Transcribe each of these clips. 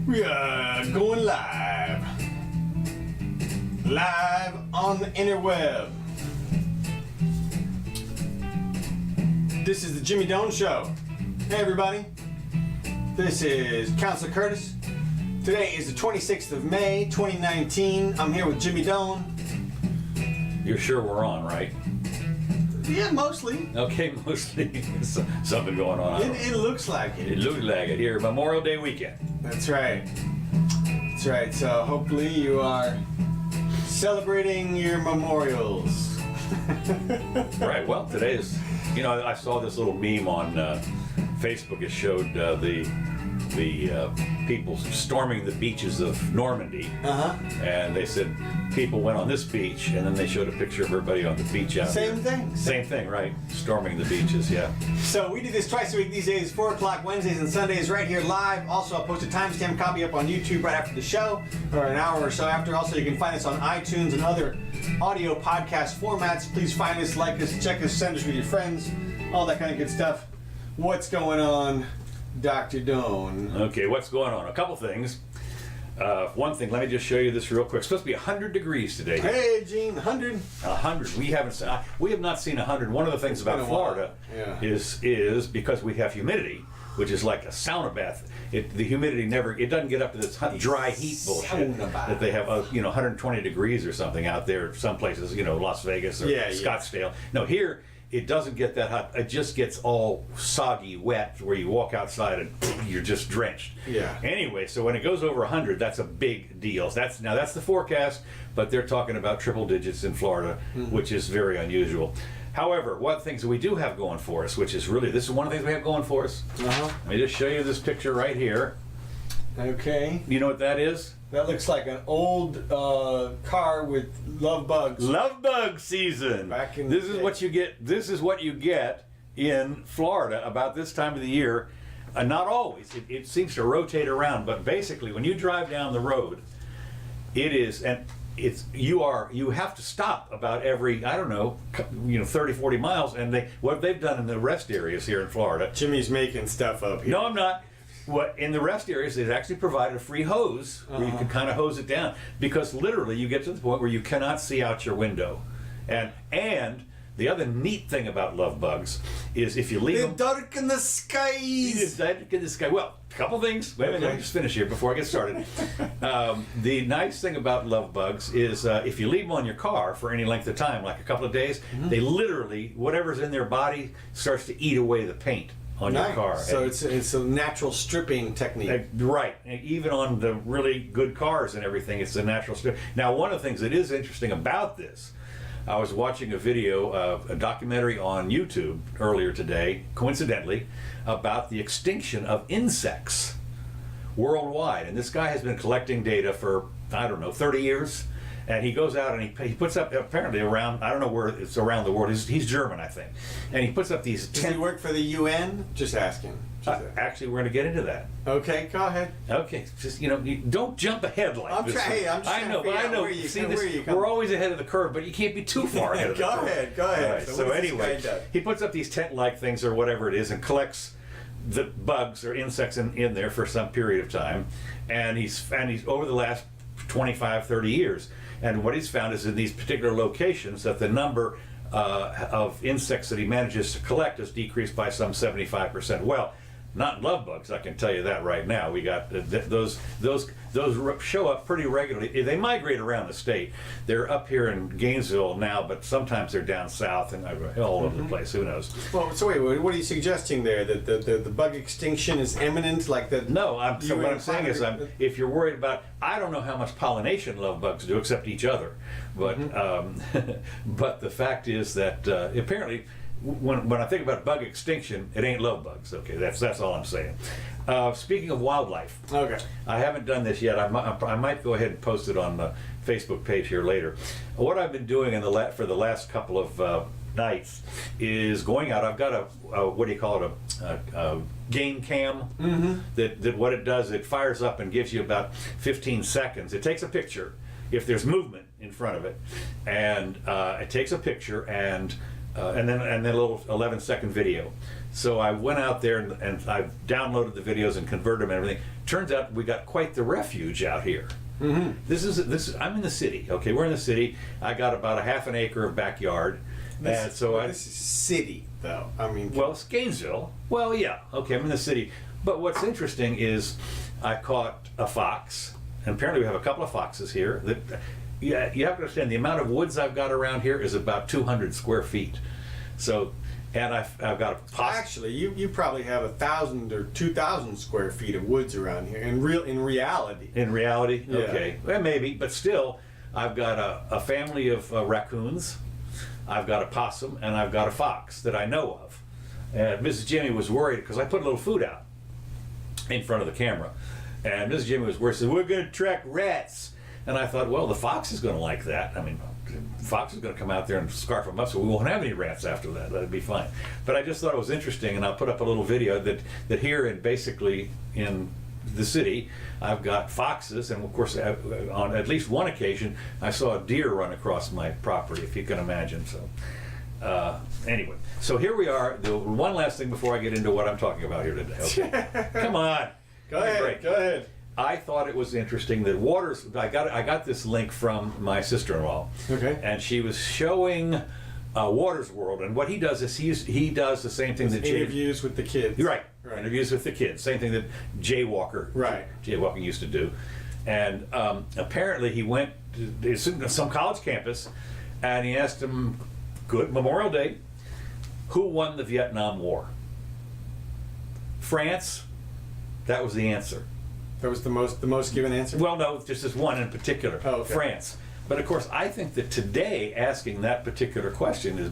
We are going live. Live on the interweb. This is the Jimmy Doane Show. Hey everybody. This is Counselor Curtis. Today is the 26th of May, 2019. I'm here with Jimmy Doane. You're sure we're on, right? Yeah, mostly. Okay, mostly. Something going on. It looks like it. It looks like it here. Memorial Day weekend. That's right. That's right. So hopefully you are celebrating your memorials. Right. Well, today is, I saw this little meme on Facebook. It showed the people storming the beaches of Normandy. And they said people went on this beach, and then they showed a picture of everybody on the beach out Same there. thing. Same thing, right? Storming the beaches, yeah. So we do this twice a week these days, 4 o'clock Wednesdays and Sundays right here live. Also, I'll post a timestamp copy up on YouTube right after the show, or an hour or so after. Also, you can find us on iTunes and other audio podcast formats. Please find us, like us, check us, send us with your friends, all that kind of good stuff. What's going on, Dr. Doane? Okay, what's going on? A couple things. One thing, let me just show you this real quick. It's supposed to be 100 degrees today. Hey, Gene, 100? 100. We have not seen 100. One of the things about Florida is because we have humidity, which is like a sauna bath. The humidity it doesn't get up to this dry heat bullshit that they have. 120 degrees or something out there. Some places, Las Vegas or Scottsdale. No, here it doesn't get that hot. It just gets all soggy, wet, where you walk outside and you're just drenched. Yeah. Anyway, so when it goes over 100, that's a big deal. That's the forecast, but they're talking about triple digits in Florida, which is very unusual. However, one of the things that we do have going for us, this is one of the things we have going for us. Let me just show you this picture right here. Okay. You know what that is? That looks like an old car with love bugs. Love bug season. This is what you get. This is what you get in Florida about this time of the year. Not always. It seems to rotate around, but basically, when you drive down the road, you have to stop about every 30, 40 miles. And what they've done in the rest areas here in Florida. Jimmy's making stuff up here. No, I'm not. In the rest areas, they've actually provided a free hose where you can kind of hose it down, because literally you get to the point where you cannot see out your window. And the other neat thing about love bugs is if you leave them... They darken the skies! They darken the sky. Well, a couple things. Wait a minute, let me just finish here before I get started. The nice thing about love bugs is if you leave them on your car for any length of time, like a couple of days, they literally, whatever's in their body starts to eat away the paint on your car. So it's a natural stripping technique. Right. Even on the really good cars and everything, it's a natural strip. Now, one of the things that is interesting about this, I was watching a video, a documentary on YouTube earlier today, coincidentally, about the extinction of insects worldwide. And this guy has been collecting data for, 30 years. And he goes out and he puts up, apparently around, I don't know where it's around the world. He's German, I think. And he puts up these... Does he work for the UN? Just asking. Actually, we're going to get into that. Okay, go ahead. Okay, just, you don't jump ahead like this. I'm just I know. We're always ahead of the curve, but you can't be too far ahead of the curve. Go ahead. Right, so anyway, he puts up these tent-like things or whatever it is and collects the bugs or insects in there for some period of time. And he's over the last 25, 30 years. And what he's found is in these particular locations that the number of insects that he manages to collect has decreased by some 75%. Well, not love bugs, I can tell you that right now. We got those show up pretty regularly. They migrate around the state. They're up here in Gainesville now, but sometimes they're down south and all over the place. Who knows? Well, so wait, what are you suggesting there? That the bug extinction is imminent? No. So what I'm saying is, if you're worried about, I don't know how much pollination love bugs do except each other, but but the fact is that apparently. When I think about bug extinction, it ain't love bugs. Okay, that's all I'm saying. Speaking of wildlife, I haven't done this yet. I might go ahead and post it on the Facebook page here later. What I've been doing for the last couple of nights is going out. I've got a game cam. That what it does, it fires up and gives you about 15 seconds. It takes a picture if there's movement in front of it, and it takes a picture and and then a little 11-second video. So I went out there and I downloaded the videos and converted them and everything. Turns out we got quite the refuge out here. Mm-hmm. This is I'm in the city. Okay, we're in the city. I got about a half an acre of backyard, and so this is city, though. I mean, well, it's Gainesville. Well, yeah, okay, I'm in the city. But what's interesting is I caught a fox, and apparently we have a couple of foxes here. That, yeah, you have to understand the amount of woods I've got around here is about 200 square feet. So, and I've got a possum. actually, you probably have 1,000 or 2,000 square feet of woods around here. In reality. In reality, Yeah. okay, well, maybe, but still, I've got a family of raccoons. I've got a possum, and I've got a fox that I know of. And Mrs. Jimmy was worried because I put a little food out in front of the camera, and Mrs. Jimmy was worried. Said, "We're going to track rats," and I thought, well, the fox is going to like that. I mean, the fox is going to come out there and scarf them up, so we won't have any rats after that. That'd be fine. But I just thought it was interesting, and I'll put up a little video that here in basically in the city, I've got foxes, and of course, on at least one occasion, I saw a deer run across my property, if you can imagine. So, anyway, so here we are. The one last thing before I get into what I'm talking about here today. Okay. Come on. Go ahead. Go ahead. I thought it was interesting that Waters. I got this link from my sister-in-law. Okay. And she was showing Waters World, and what he does is he does the same thing that Interviews with the kids. Right. Interviews with the kids. Same thing that Jaywalking used to do. And apparently he went to some college campus, and he asked him, good Memorial Day, who won the Vietnam War? France. That was the answer. That was the most given answer? Well, no, just this one in particular, Oh, okay. France. But of course, I think that today asking that particular question is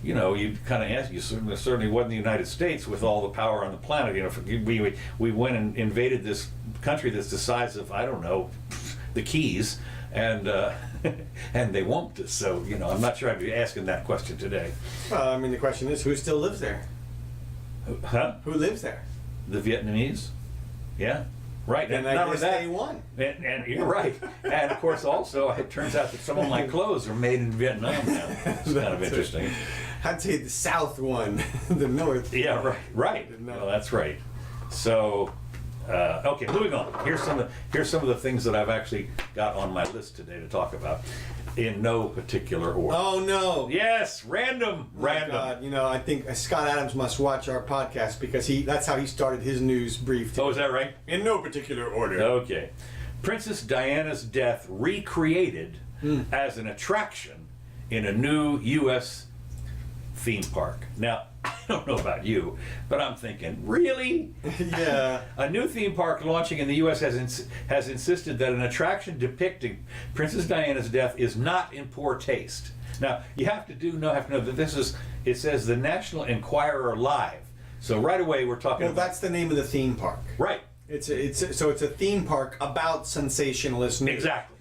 you kind of ask, you certainly wasn't the United States with all the power on the planet. You know, we went and invaded this country that's the size of, I don't know, the Keys, and and they won't us. So, you know, I'm not sure I'd be asking that question today. Well, I mean, the question is, who still lives there? Huh? Who lives there? The Vietnamese? Yeah. Right, And not I only guess that, they won. and you're right. And of course, also, it turns out that some of my clothes are made in Vietnam now. It's kind of interesting. I'd say the South won, the North. Yeah, right. Well, that's right. So, okay, moving on. Here's some of the things that I've actually got on my list today to talk about, in no particular order. Oh no! Yes, random. God, you know, I think Scott Adams must watch our podcast because that's how he started his news brief today. Oh, is that right? In no particular order. Okay. Princess Diana's death recreated as an attraction in a new U.S. theme park. Now, I don't know about you, but I'm thinking, really? Yeah. A new theme park launching in the U.S. has insisted that an attraction depicting Princess Diana's death is not in poor taste. Now, you have to know that it says the National Enquirer Live. So right away we're talking Well, that's the name of the theme park. Right. It's a theme park about sensationalist news. Exactly.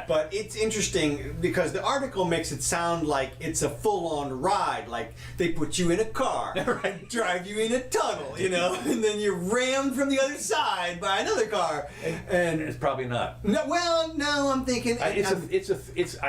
But it's interesting because the article makes it sound like it's a full-on ride, like they put you in a car, Right. drive you in a tunnel, you know, and then you're rammed from the other side by another car. And It's probably not. no, well, no, I'm thinking I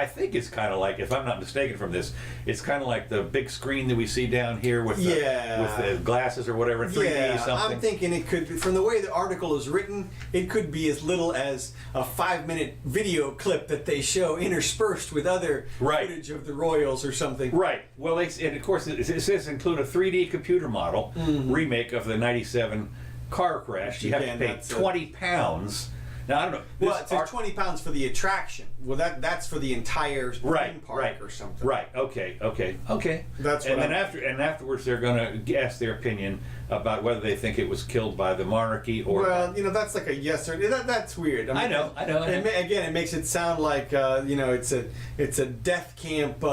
think it's kind of like, if I'm not mistaken from this, it's kind of like the big screen that we see down here with the glasses or whatever, 3D yeah, something. I'm thinking it could be, from the way the article is written, it could be as little as a 5-minute video clip that they show interspersed with other Right. footage of the royals or something. Right. Well, and of course, it says include a 3D computer model remake of the '97 car crash. You have to Again, pay that's £20. Now I don't know. Well, it says £20 for the attraction. Well, that's for the entire theme park or something. Right. Okay. That's and what then afterwards they're going to ask their opinion about whether they think it was killed by the monarchy or. Well, you know, that's like a yes or that's weird. I know. Again, it makes it sound like you know, it's a death camp,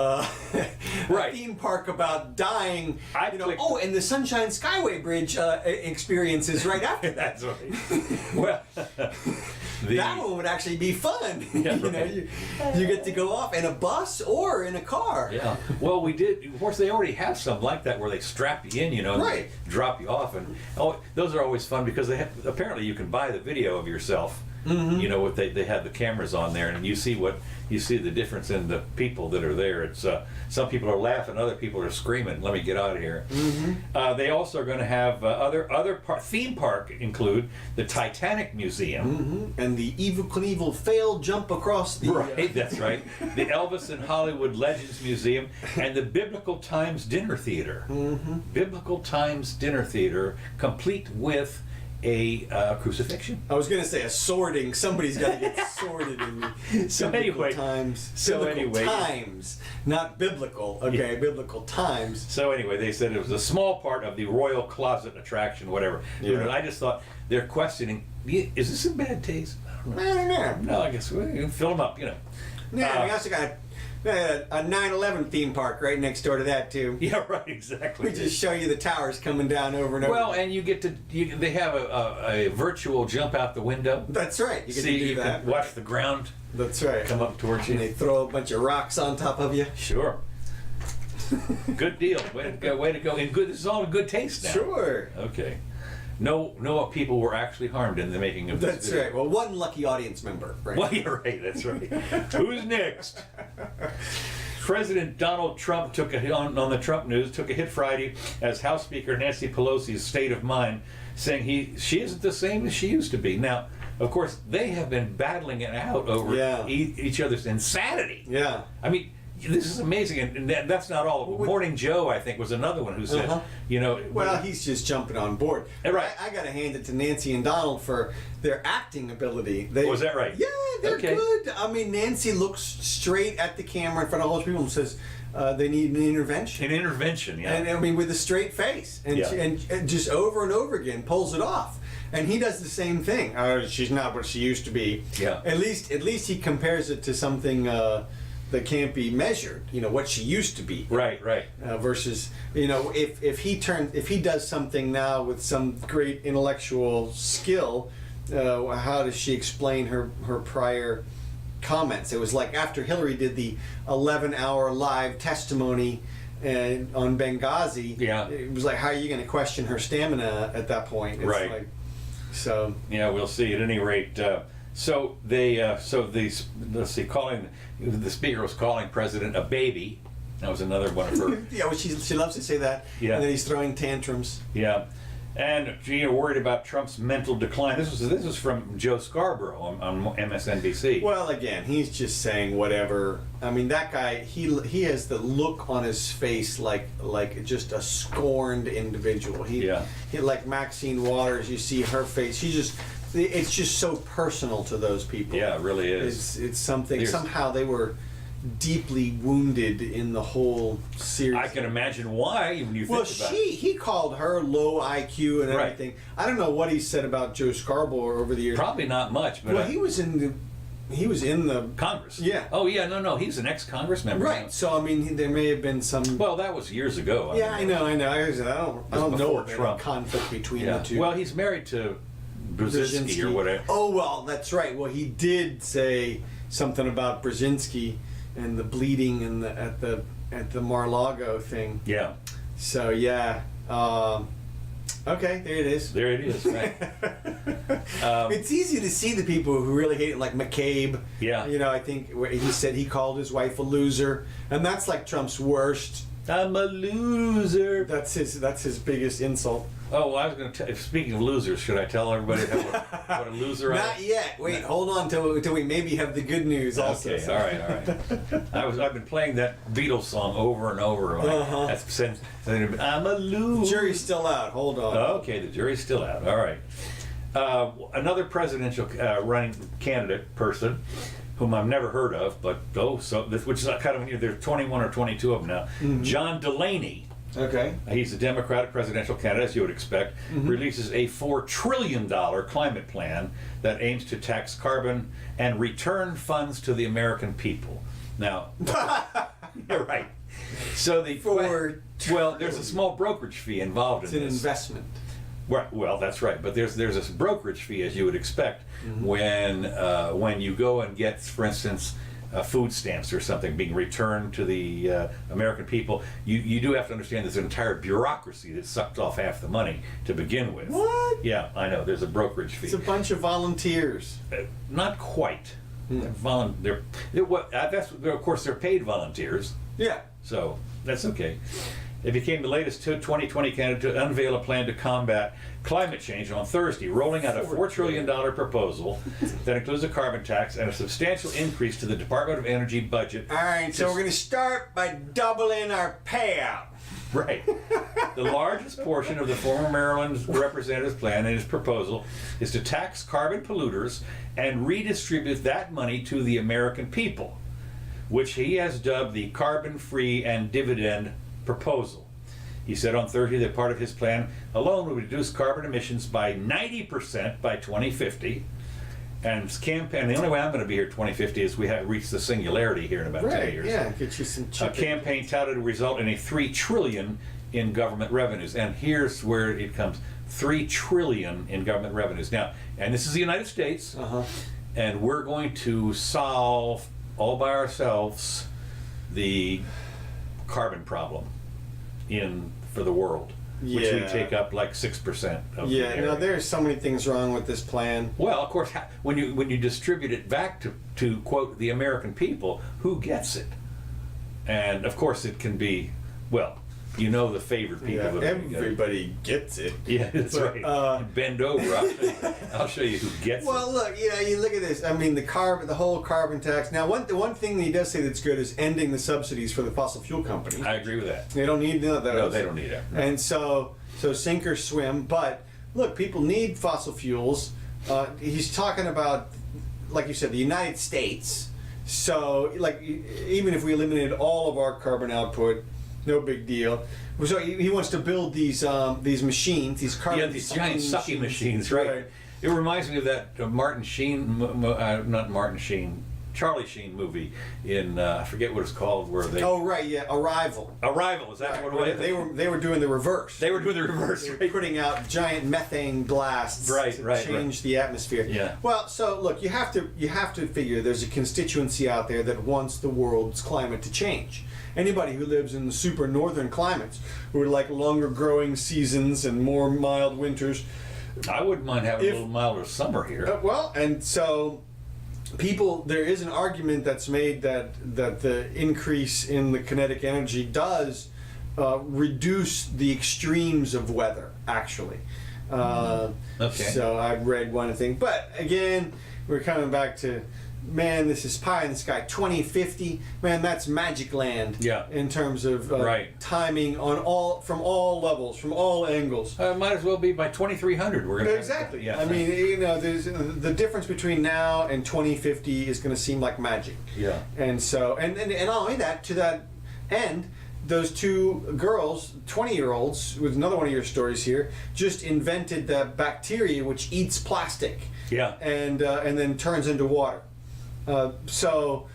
Right. theme park about dying. I You know, clicked- oh, and the Sunshine Skyway Bridge experience is right after that. That's right. Well. That one would actually be fun. Yeah, you know, right. you get to go off in a bus or in a car. Yeah. Well, we did. Of course, they already have some like that where they strap you in, you know, and Right. they drop you off, and those are always fun because apparently you can buy the video of yourself You know what they had the cameras on there, and you see the difference in the people that are there. It's some people are laughing, other people are screaming. Let me get out of here. They also are going to have theme park include the Titanic Museum and the Evel Knievel fail jump across the right. That's right. The Elvis and Hollywood Legends Museum and the Biblical Times Dinner Theater. Biblical Times Dinner Theater, complete with a crucifixion. I was going to say a sorting. Somebody's got to get sorted in the biblical times, not biblical. Okay, biblical times. So anyway, they said it was a small part of the Royal Closet attraction, whatever. Yeah. I just thought they're questioning: is this in bad taste? I don't know. No, I guess we can fill them up. Yeah, we also got a 9/11 theme park right next door to that too. Yeah, right. Exactly. We just show you the towers coming down over and over. Well, and they have a virtual jump out the window. That's right. You get See, to do you that. can watch the ground. That's right. Come up towards you. And they throw a bunch of rocks on top of you. Sure. Good deal. Way to go. Way to go. And good. This is all in good taste now. Sure. Okay. No people were actually harmed in the making of this That's video. right. Well, one lucky audience member. Right. Well, you're right. That's right. Who's next? President Donald Trump took a hit on the Trump news. Took a hit Friday as House Speaker Nancy Pelosi's state of mind, saying she isn't the same as she used to be. Now, of course, they have been battling it out over each other's insanity. Yeah. I mean, this is amazing, and that's not all. Morning Joe, I think, was another one who said, Well, he's just jumping on board. Right. I got to hand it to Nancy and Donald for their acting ability. Was that right? Yeah, they're Okay. good. I mean, Nancy looks straight at the camera in front of all those people and says they need an intervention. An intervention, yeah. And I mean, with a straight face, and, and just over and over again pulls it off. And he does the same thing. She's not what she used to be. Yeah. At least he compares it to something that can't be measured. You know what she used to be. Right. Versus, if he does something now with some great intellectual skill, how does she explain her prior comments? It was like after Hillary did the 11-hour live testimony on Benghazi. Yeah. It was like, how are you going to question her stamina at that point? It's Right. Like, so. Yeah, we'll see. At any rate, calling the speaker was calling President a baby. That was another one of her. Yeah, well, she loves to say that. Yeah. And then he's throwing tantrums. Yeah, and worried about Trump's mental decline. This was from Joe Scarborough on MSNBC. Well, again, he's just saying whatever. I mean, that guy, he has the look on his face like just a scorned individual. He like Maxine Waters. You see her face. It's just so personal to those people. Yeah, it really is. It's something. Somehow they were deeply wounded in the whole series. I can imagine why when you think about it. He called her low IQ and Right. everything. I don't know what he said about Joe Scarborough over the years. Probably not much, but He was in the Congress. Yeah. Oh yeah, no, he's an ex-Congress member. right. So I mean, there may have been some. Well, that was years ago. I know. I don't know before of any Trump. conflict between Yeah. the two. Well, he's married to Brzezinski or whatever. Oh well, that's right. Well, he did say something about Brzezinski and the bleeding and at the Mar-a-Lago thing. Yeah. So yeah. Okay, there it is. There it is. Right. It's easy to see the people who really hate it, like McCabe. Yeah. I think where he said he called his wife a loser, and that's like Trump's worst. I'm a loser. That's his biggest insult. Oh, well, I was going to. Speaking of losers, should I tell everybody what a loser I am? Not yet. Wait, hold on till we maybe have the good news also. Okay, So. all right. I've been playing that Beatles song over and over. That's since I'm a loser. Jury's still out. Hold on. Okay, the jury's still out. All right. Another presidential running candidate person, whom I've never heard of, but which is kind of there's 21 or 22 of them now. Mm-hmm. John Delaney. Okay. He's a Democratic presidential candidate, as you would expect. Mm-hmm. Releases a $4 trillion climate plan that aims to tax carbon and return funds to the American people. Now, you're right. So there's a small brokerage fee involved in this. It's an investment. Well, that's right. But there's a brokerage fee, as you would expect, when you go and get, for instance, food stamps or something being returned to the American people, you do have to understand there's an entire bureaucracy that sucked off half the money to begin with. What? Yeah, I know. There's a brokerage fee. It's a bunch of volunteers. Not quite. Of course, they're paid volunteers. Yeah. So that's okay. It became the latest 2020 candidate to unveil a plan to combat climate change on Thursday, rolling out a $4 trillion proposal that includes a carbon tax and a substantial increase to the Department of Energy budget. All right, so we're going to start by doubling our payout. Right. The largest portion of the former Maryland representative's plan in his proposal is to tax carbon polluters and redistribute that money to the American people, which he has dubbed the carbon-free and dividend proposal. He said on Thursday that part of his plan alone would reduce carbon emissions by 90% by 2050. And his campaign, the only way I'm going to be here 2050 is we have reached the singularity here in about 10 years. Yeah, get you some A chicken. campaign touted to result in a $3 trillion in government revenues. And here's where it comes. $3 trillion in government revenues. Now, and this is the United States, and we're going to solve all by ourselves the carbon problem for the world, which we take up like 6% of the area. No, there's so many things wrong with this plan. Well, of course, when you distribute it back to quote the American people, who gets it? And of course, it can be, well, you know, the favored people. Yeah, everybody gets it. Yeah, that's right. Bend over. I'll show you who gets it. Well, look, you look at this. I mean, the whole carbon tax. Now, the one thing that he does say that's good is ending the subsidies for the fossil fuel companies. I agree with that. They don't need none of those. No, they don't need it. No. And so sink or swim. But look, people need fossil fuels. He's talking about, like you said, the United States. So, like, even if we eliminated all of our carbon output, no big deal. So he wants to build these machines, these carbon these giant sucking machines, right? It reminds me of that Martin Sheen, not Martin Sheen, Charlie Sheen movie in I forget what it's called, where they. Oh right, yeah, Arrival. Arrival, is that what it was? They were doing the reverse. They were doing the reverse. They were putting out giant methane blasts to change the atmosphere. Yeah. Well, so look, you have to figure there's a constituency out there that wants the world's climate to change. Anybody who lives in the super northern climates, who would like longer growing seasons and more mild winters. I wouldn't mind having a little milder summer here. And so there is an argument that's made that the increase in the kinetic energy does reduce the extremes of weather, actually. Okay. So I've read one thing. But again, we're coming back to, man, this is pie in the sky. 2050, man, that's magic land. Yeah. In terms of timing from all levels, from all angles. Might as well be by 2300. We're gonna exactly. I mean, there's the difference between now and 2050 is going to seem like magic. Yeah. And so, and not only that, to that end, those two girls, 20-year-olds, with another one of your stories here, just invented the bacteria which eats plastic. Yeah. And then turns into water. So,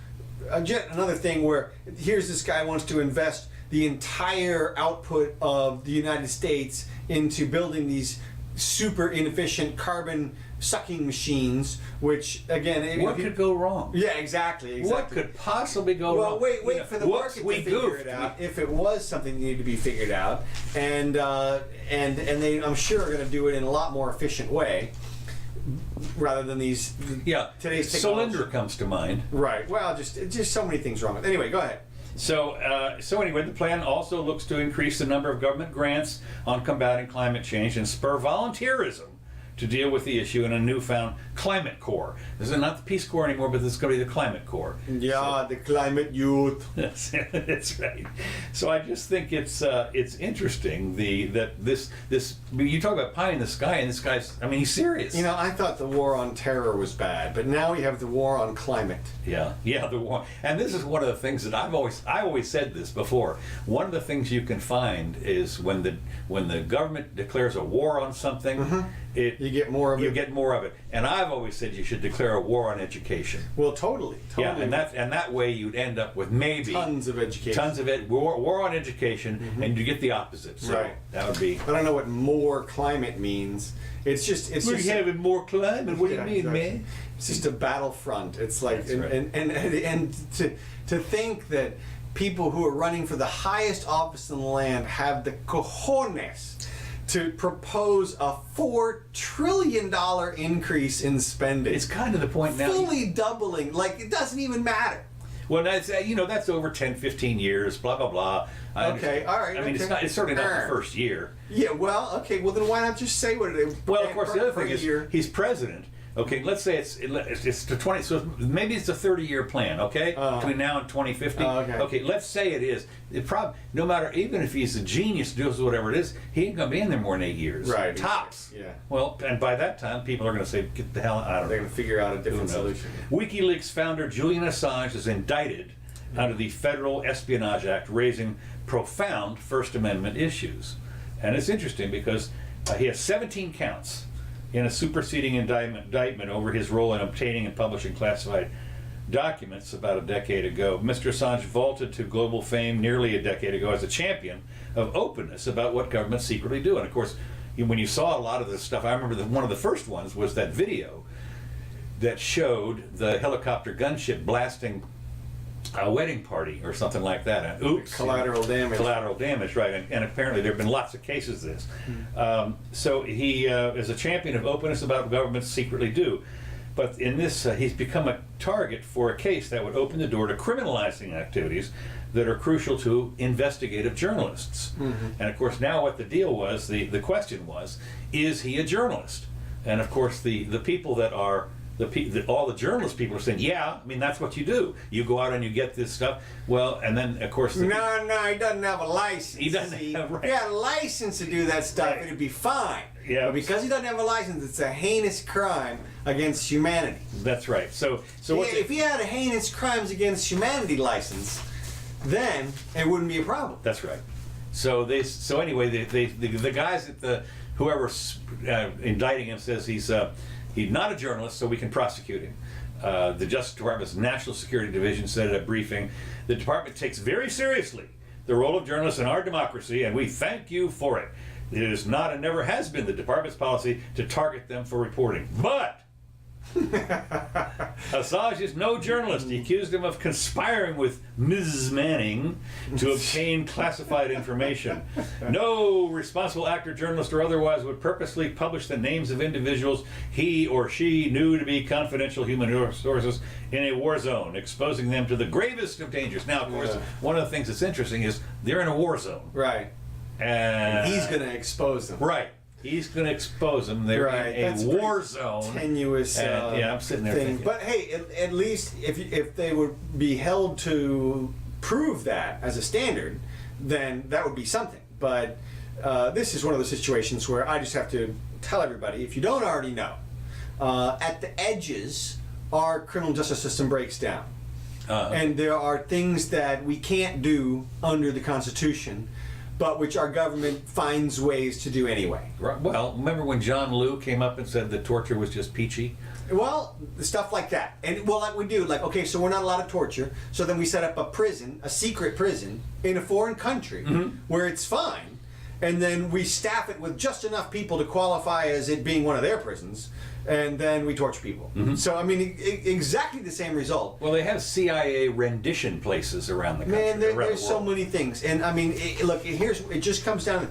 yet another thing where here's this guy wants to invest the entire output of the United States into building these super inefficient carbon sucking machines, which again, what could go wrong? Yeah, exactly. What could possibly go wrong? Well, wait for the market to figure it out. If it was something that needed to be figured out, and they, I'm sure, are going to do it in a lot more efficient way, rather than these. Yeah, today's technology. Cylinder comes to mind. Right. Well, just so many things wrong with it. Anyway, go ahead. So anyway, the plan also looks to increase the number of government grants on combating climate change and spur volunteerism to deal with the issue in a newfound climate corps. This is not the Peace Corps anymore, but this is going to be the climate corps. Yeah, the climate youth. That's right. So I just think it's interesting that this you talk about pie in the sky, and this guy's, I mean, he's serious. I thought the war on terror was bad, but now we have the war on climate. Yeah, the war. And this is one of the things that I always said this before. One of the things you can find is when the government declares a war on something, you get more of it. You get more of it. And I've always said you should declare a war on education. Well, totally. Yeah, and that way you'd end up with maybe tons of education. Tons of it. War on education, and you get the opposite. So right. That would be. I don't know what more climate means. It's just We're having more climate. What do you mean, exactly. man? It's just a battlefront. It's like, That's right. and to think that people who are running for the highest office in the land have the cojones to propose a $4 trillion increase in spending. It's kind of the point now. Fully doubling, like it doesn't even matter. Well, that's that's over 10, 15 years, blah blah blah. Okay, all right. I mean, okay. it's certainly not the first year. Yeah, well, okay, well then why not just say what it is? Well, of course, the other thing is year. he's president. Okay, let's say it's to 20. So maybe it's a 30-year plan. Okay, between now and 2050. Okay, let's say it is. No matter, even if he's a genius, does whatever it is, he ain't gonna be in there more than 8 years. Right. Tops. Yeah. Well, and by that time, people are gonna say, "Get the hell out of They're here." going to figure out a different solution. WikiLeaks founder Julian Assange is indicted under the Federal Espionage Act, raising profound First Amendment issues. And it's interesting because he has 17 counts in a superseding indictment over his role in obtaining and publishing classified documents about a decade ago. Mr. Assange vaulted to global fame nearly a decade ago as a champion of openness about what governments secretly do. And of course, when you saw a lot of this stuff, I remember that one of the first ones was that video that showed the helicopter gunship blasting a wedding party or something like that. And oops. Collateral damage. Collateral damage, right. And apparently there have been lots of cases of this. So he is a champion of openness about what governments secretly do. But in this, he's become a target for a case that would open the door to criminalizing activities that are crucial to investigative journalists. And of course now what the deal was, the question was, is he a journalist? And of course the people that are all the journalist people are saying, yeah, I mean, that's what you do. You go out and you get this stuff. Well, and then, of course... No, he doesn't have a license. He doesn't have... Right. If he had a license to do that stuff, Right. it'd be fine. Yeah. But because he doesn't have a license, it's a heinous crime against humanity. That's right. So If he had a heinous crimes against humanity license, then it wouldn't be a problem. That's right. So anyway, the guys at whoever's indicting him says he's not a journalist, so we can prosecute him. The Justice Department's National Security Division said at a briefing, the department takes very seriously the role of journalists in our democracy, and we thank you for it. It is not and never has been the department's policy to target them for reporting. But Assange is no journalist. He accused him of conspiring with Ms. Manning to obtain classified information. No responsible actor, journalist, or otherwise would purposely publish the names of individuals he or she knew to be confidential human sources in a war zone, exposing them to the gravest of dangers. Now, of course, one of the things that's interesting is they're in a war zone. Right. And he's going to expose them. Right. He's going to expose them. They're in a war zone. Tenuous yeah, I'm sitting there thinking. But hey, at least if they would be held to prove that as a standard, then that would be something. But this is one of those situations where I just have to tell everybody, if you don't already know, at the edges, our criminal justice system breaks down. And there are things that we can't do under the Constitution, but which our government finds ways to do anyway. Right. Well, remember when John Liu came up and said that torture was just peachy? Well, stuff like that. And well, like we do, like, okay, so we're not allowed to torture, so then we set up a prison, a secret prison, in a foreign country where it's fine, and then we staff it with just enough people to qualify as it being one of their prisons, and then we torture people. So, I mean, exactly the same result. Well, they have CIA rendition places around the country. Man, around there's the so world. many things. And, I mean, look, it just comes down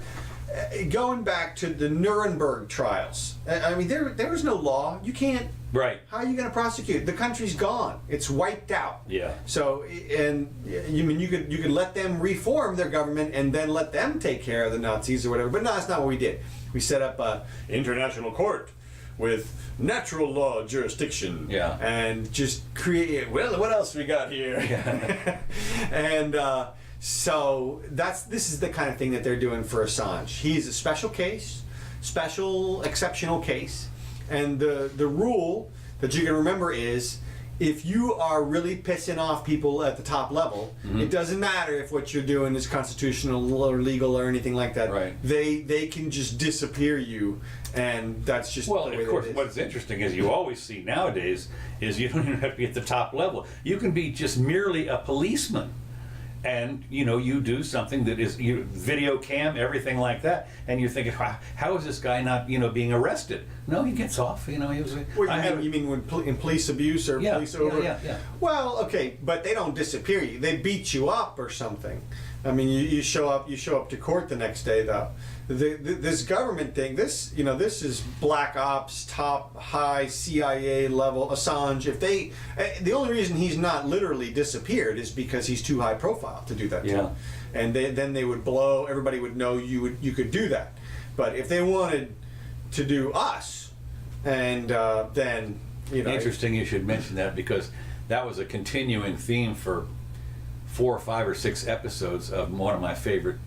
to, going back to the Nuremberg trials. I mean, there was no law. You can't. Right. How are you going to prosecute? The country's gone. It's wiped out. Yeah. So, and you mean you could let them reform their government and then let them take care of the Nazis or whatever. But no, that's not what we did. We set up a international court with natural law jurisdiction. Yeah. And just create. Well, what else we got here? Yeah. And so this is the kind of thing that they're doing for Assange. He's a special case, exceptional case. And the rule that you can remember is, if you are really pissing off people at the top level, it doesn't matter if what you're doing is constitutional or legal or anything like that. Right. They can just disappear you, and that's just Well, the way of course, it is. what's interesting is you always see nowadays is you don't even have to be at the top level. You can be just merely a policeman and you do something that is video cam, everything like that, and you're thinking, how is this guy not being arrested? No, he gets off. He was. You mean when in police abuse or police over? Yeah. Well, okay, but they don't disappear you. They beat you up or something. I mean, you show up to court the next day though. This government thing, this is black ops, top high CIA level Assange. The only reason he's not literally disappeared is because he's too high profile to do that. Yeah. And then they would blow. Everybody would know you could do that. But if they wanted to do us, and then Interesting you should mention that, because that was a continuing theme for 4 or 5 or 6 episodes of one of my favorite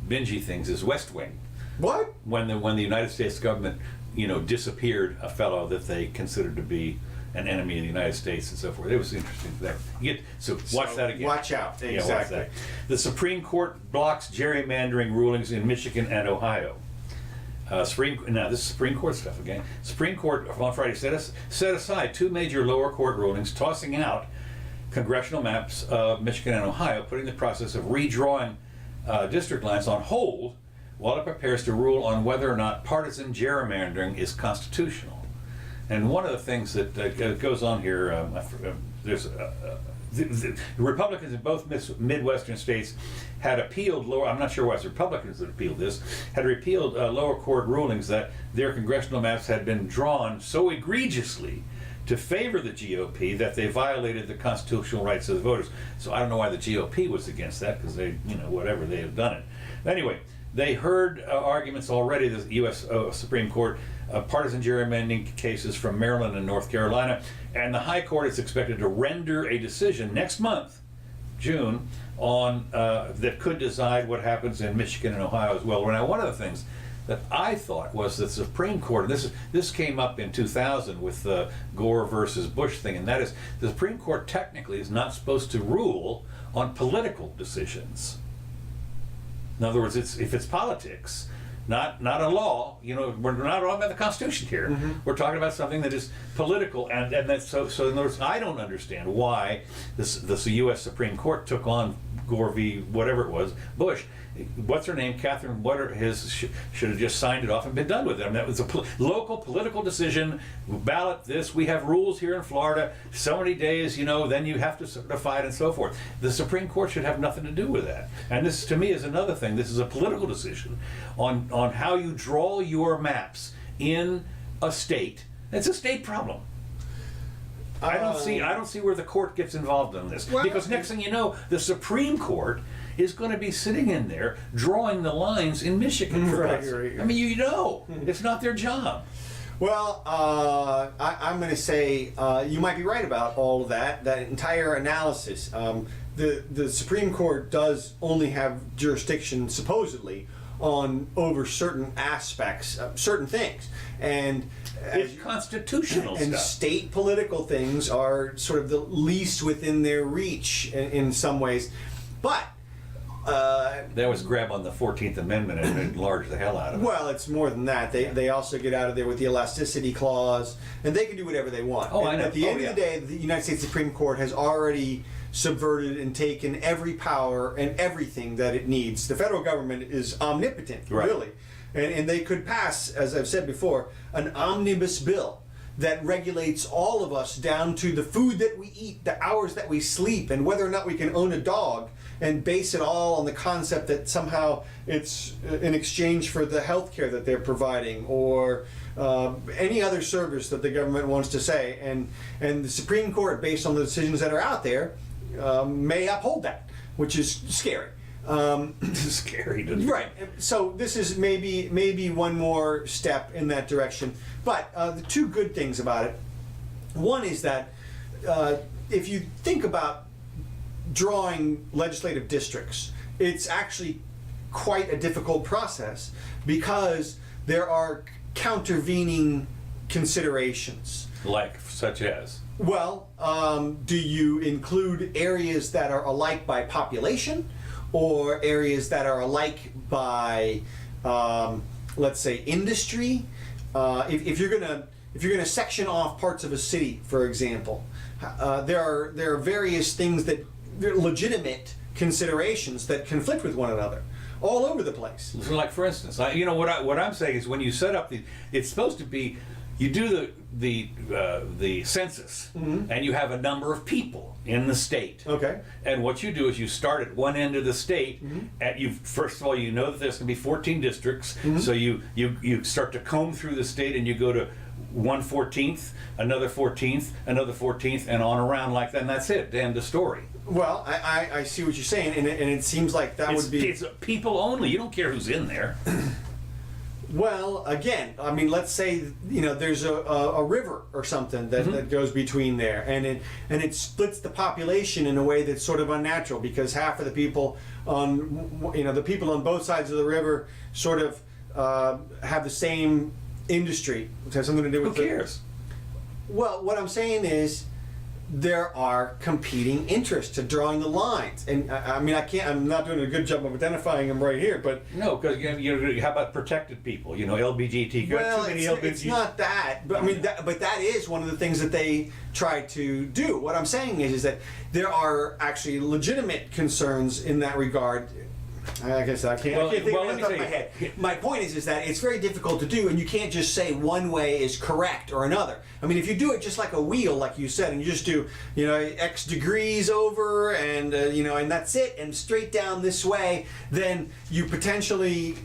bingey things is West Wing. What? When the United States government, disappeared a fellow that they considered to be an enemy of the United States and so forth. It was interesting. So watch that again. Watch out. Exactly. Yeah, watch that. The Supreme Court blocks gerrymandering rulings in Michigan and Ohio. This is Supreme Court stuff again. Supreme Court on Friday set aside 2 major lower court rulings, tossing out congressional maps of Michigan and Ohio, putting the process of redrawing district lines on hold while it prepares to rule on whether or not partisan gerrymandering is constitutional. And one of the things that goes on here, there's the Republicans in both Midwestern states had appealed I'm not sure why it's Republicans that appealed this, had repealed lower court rulings that their congressional maps had been drawn so egregiously to favor the GOP that they violated the constitutional rights of the voters. So I don't know why the GOP was against that, because they, whatever, they have done it. Anyway, they heard arguments already, the U.S. Supreme Court, partisan gerrymandering cases from Maryland and North Carolina, and the High Court is expected to render a decision next month, June, on that could decide what happens in Michigan and Ohio as well. Now, one of the things that I thought was that the Supreme Court, and this came up in 2000 with the Gore versus Bush thing, and that is the Supreme Court technically is not supposed to rule on political decisions. In other words, if it's politics, not a law. We're not talking about the Constitution here. Mm-hmm. We're talking about something that is political, and that's so. In other words, I don't understand why this U.S. Supreme Court took on Gore v. whatever it was, Bush. What's her name? Catherine. Should have just signed it off and been done with it. I mean, that was a local political decision. Ballot this. We have rules here in Florida. So many days, then you have to certify it and so forth. The Supreme Court should have nothing to do with that. And this, to me, is another thing. This is a political decision on how you draw your maps in a state. It's a state problem. I don't see where the court gets involved in this, because next thing you know, the Supreme Court is going to be sitting in there drawing the lines in Michigan for us. I mean, it's not their job. Well, I'm going to say you might be right about all of that entire analysis. The Supreme Court does only have jurisdiction, supposedly, over certain aspects, certain things, and it's constitutional and stuff. State political things are sort of the least within their reach in some ways, but. They always grab on the 14th Amendment and enlarge the hell out of it. Well, it's more than that. They also get out of there with the elasticity clause, and they can do whatever they want. I know. At the end of the day, the United States Supreme Court has already subverted and taken every power and everything that it needs. The federal government is omnipotent, really. And they could pass, as I've said before, an omnibus bill that regulates all of us down to the food that we eat, the hours that we sleep, and whether or not we can own a dog, and base it all on the concept that somehow it's in exchange for the health care that they're providing, or any other service that the government wants to say. And the Supreme Court, based on the decisions that are out there, may uphold that, which is scary. Scary, doesn't it? Right. So this is maybe one more step in that direction. But the 2 good things about it, one is that if you think about drawing legislative districts, it's actually quite a difficult process, because there are countervening considerations. Such as? Well, do you include areas that are alike by population, or areas that are alike by, let's say, industry? If you're gonna section off parts of a city, for example, there are various things that legitimate considerations that conflict with one another all over the place. So like for instance, what I'm saying is when you set up it's supposed to be, you do the census, and you have a number of people in the state. Okay. And what you do is you start at one end of the state, and first of all you know that there's going to be 14 districts, so you start to comb through the state, and you go to 1/14th, another 14th, another 14th, and on around like that, and that's it. End of story. Well, I see what you're saying, and it seems like that would be... It's people only. You don't care who's in there. Well, again, I mean, let's say there's a river or something that goes between there, and it splits the population in a way that's sort of unnatural, because half of the people on both sides of the river sort of have the same industry, which has something to do with... Who cares? Well, what I'm saying is there are competing interests to drawing the lines, and I mean, I'm not doing a good job of identifying them right here, but no, because how about protected people? LGBTQ. Well, it's not that, but I mean, but that is one of the things that they try to do. What I'm saying is that there are actually legitimate concerns in that regard. I guess I can't think of it off the top of my head. My point is that it's very difficult to do, and you can't just say one way is correct or another. I mean, if you do it just like a wheel, like you said, and you just do, X degrees over, and and that's it, and straight down this way, then you potentially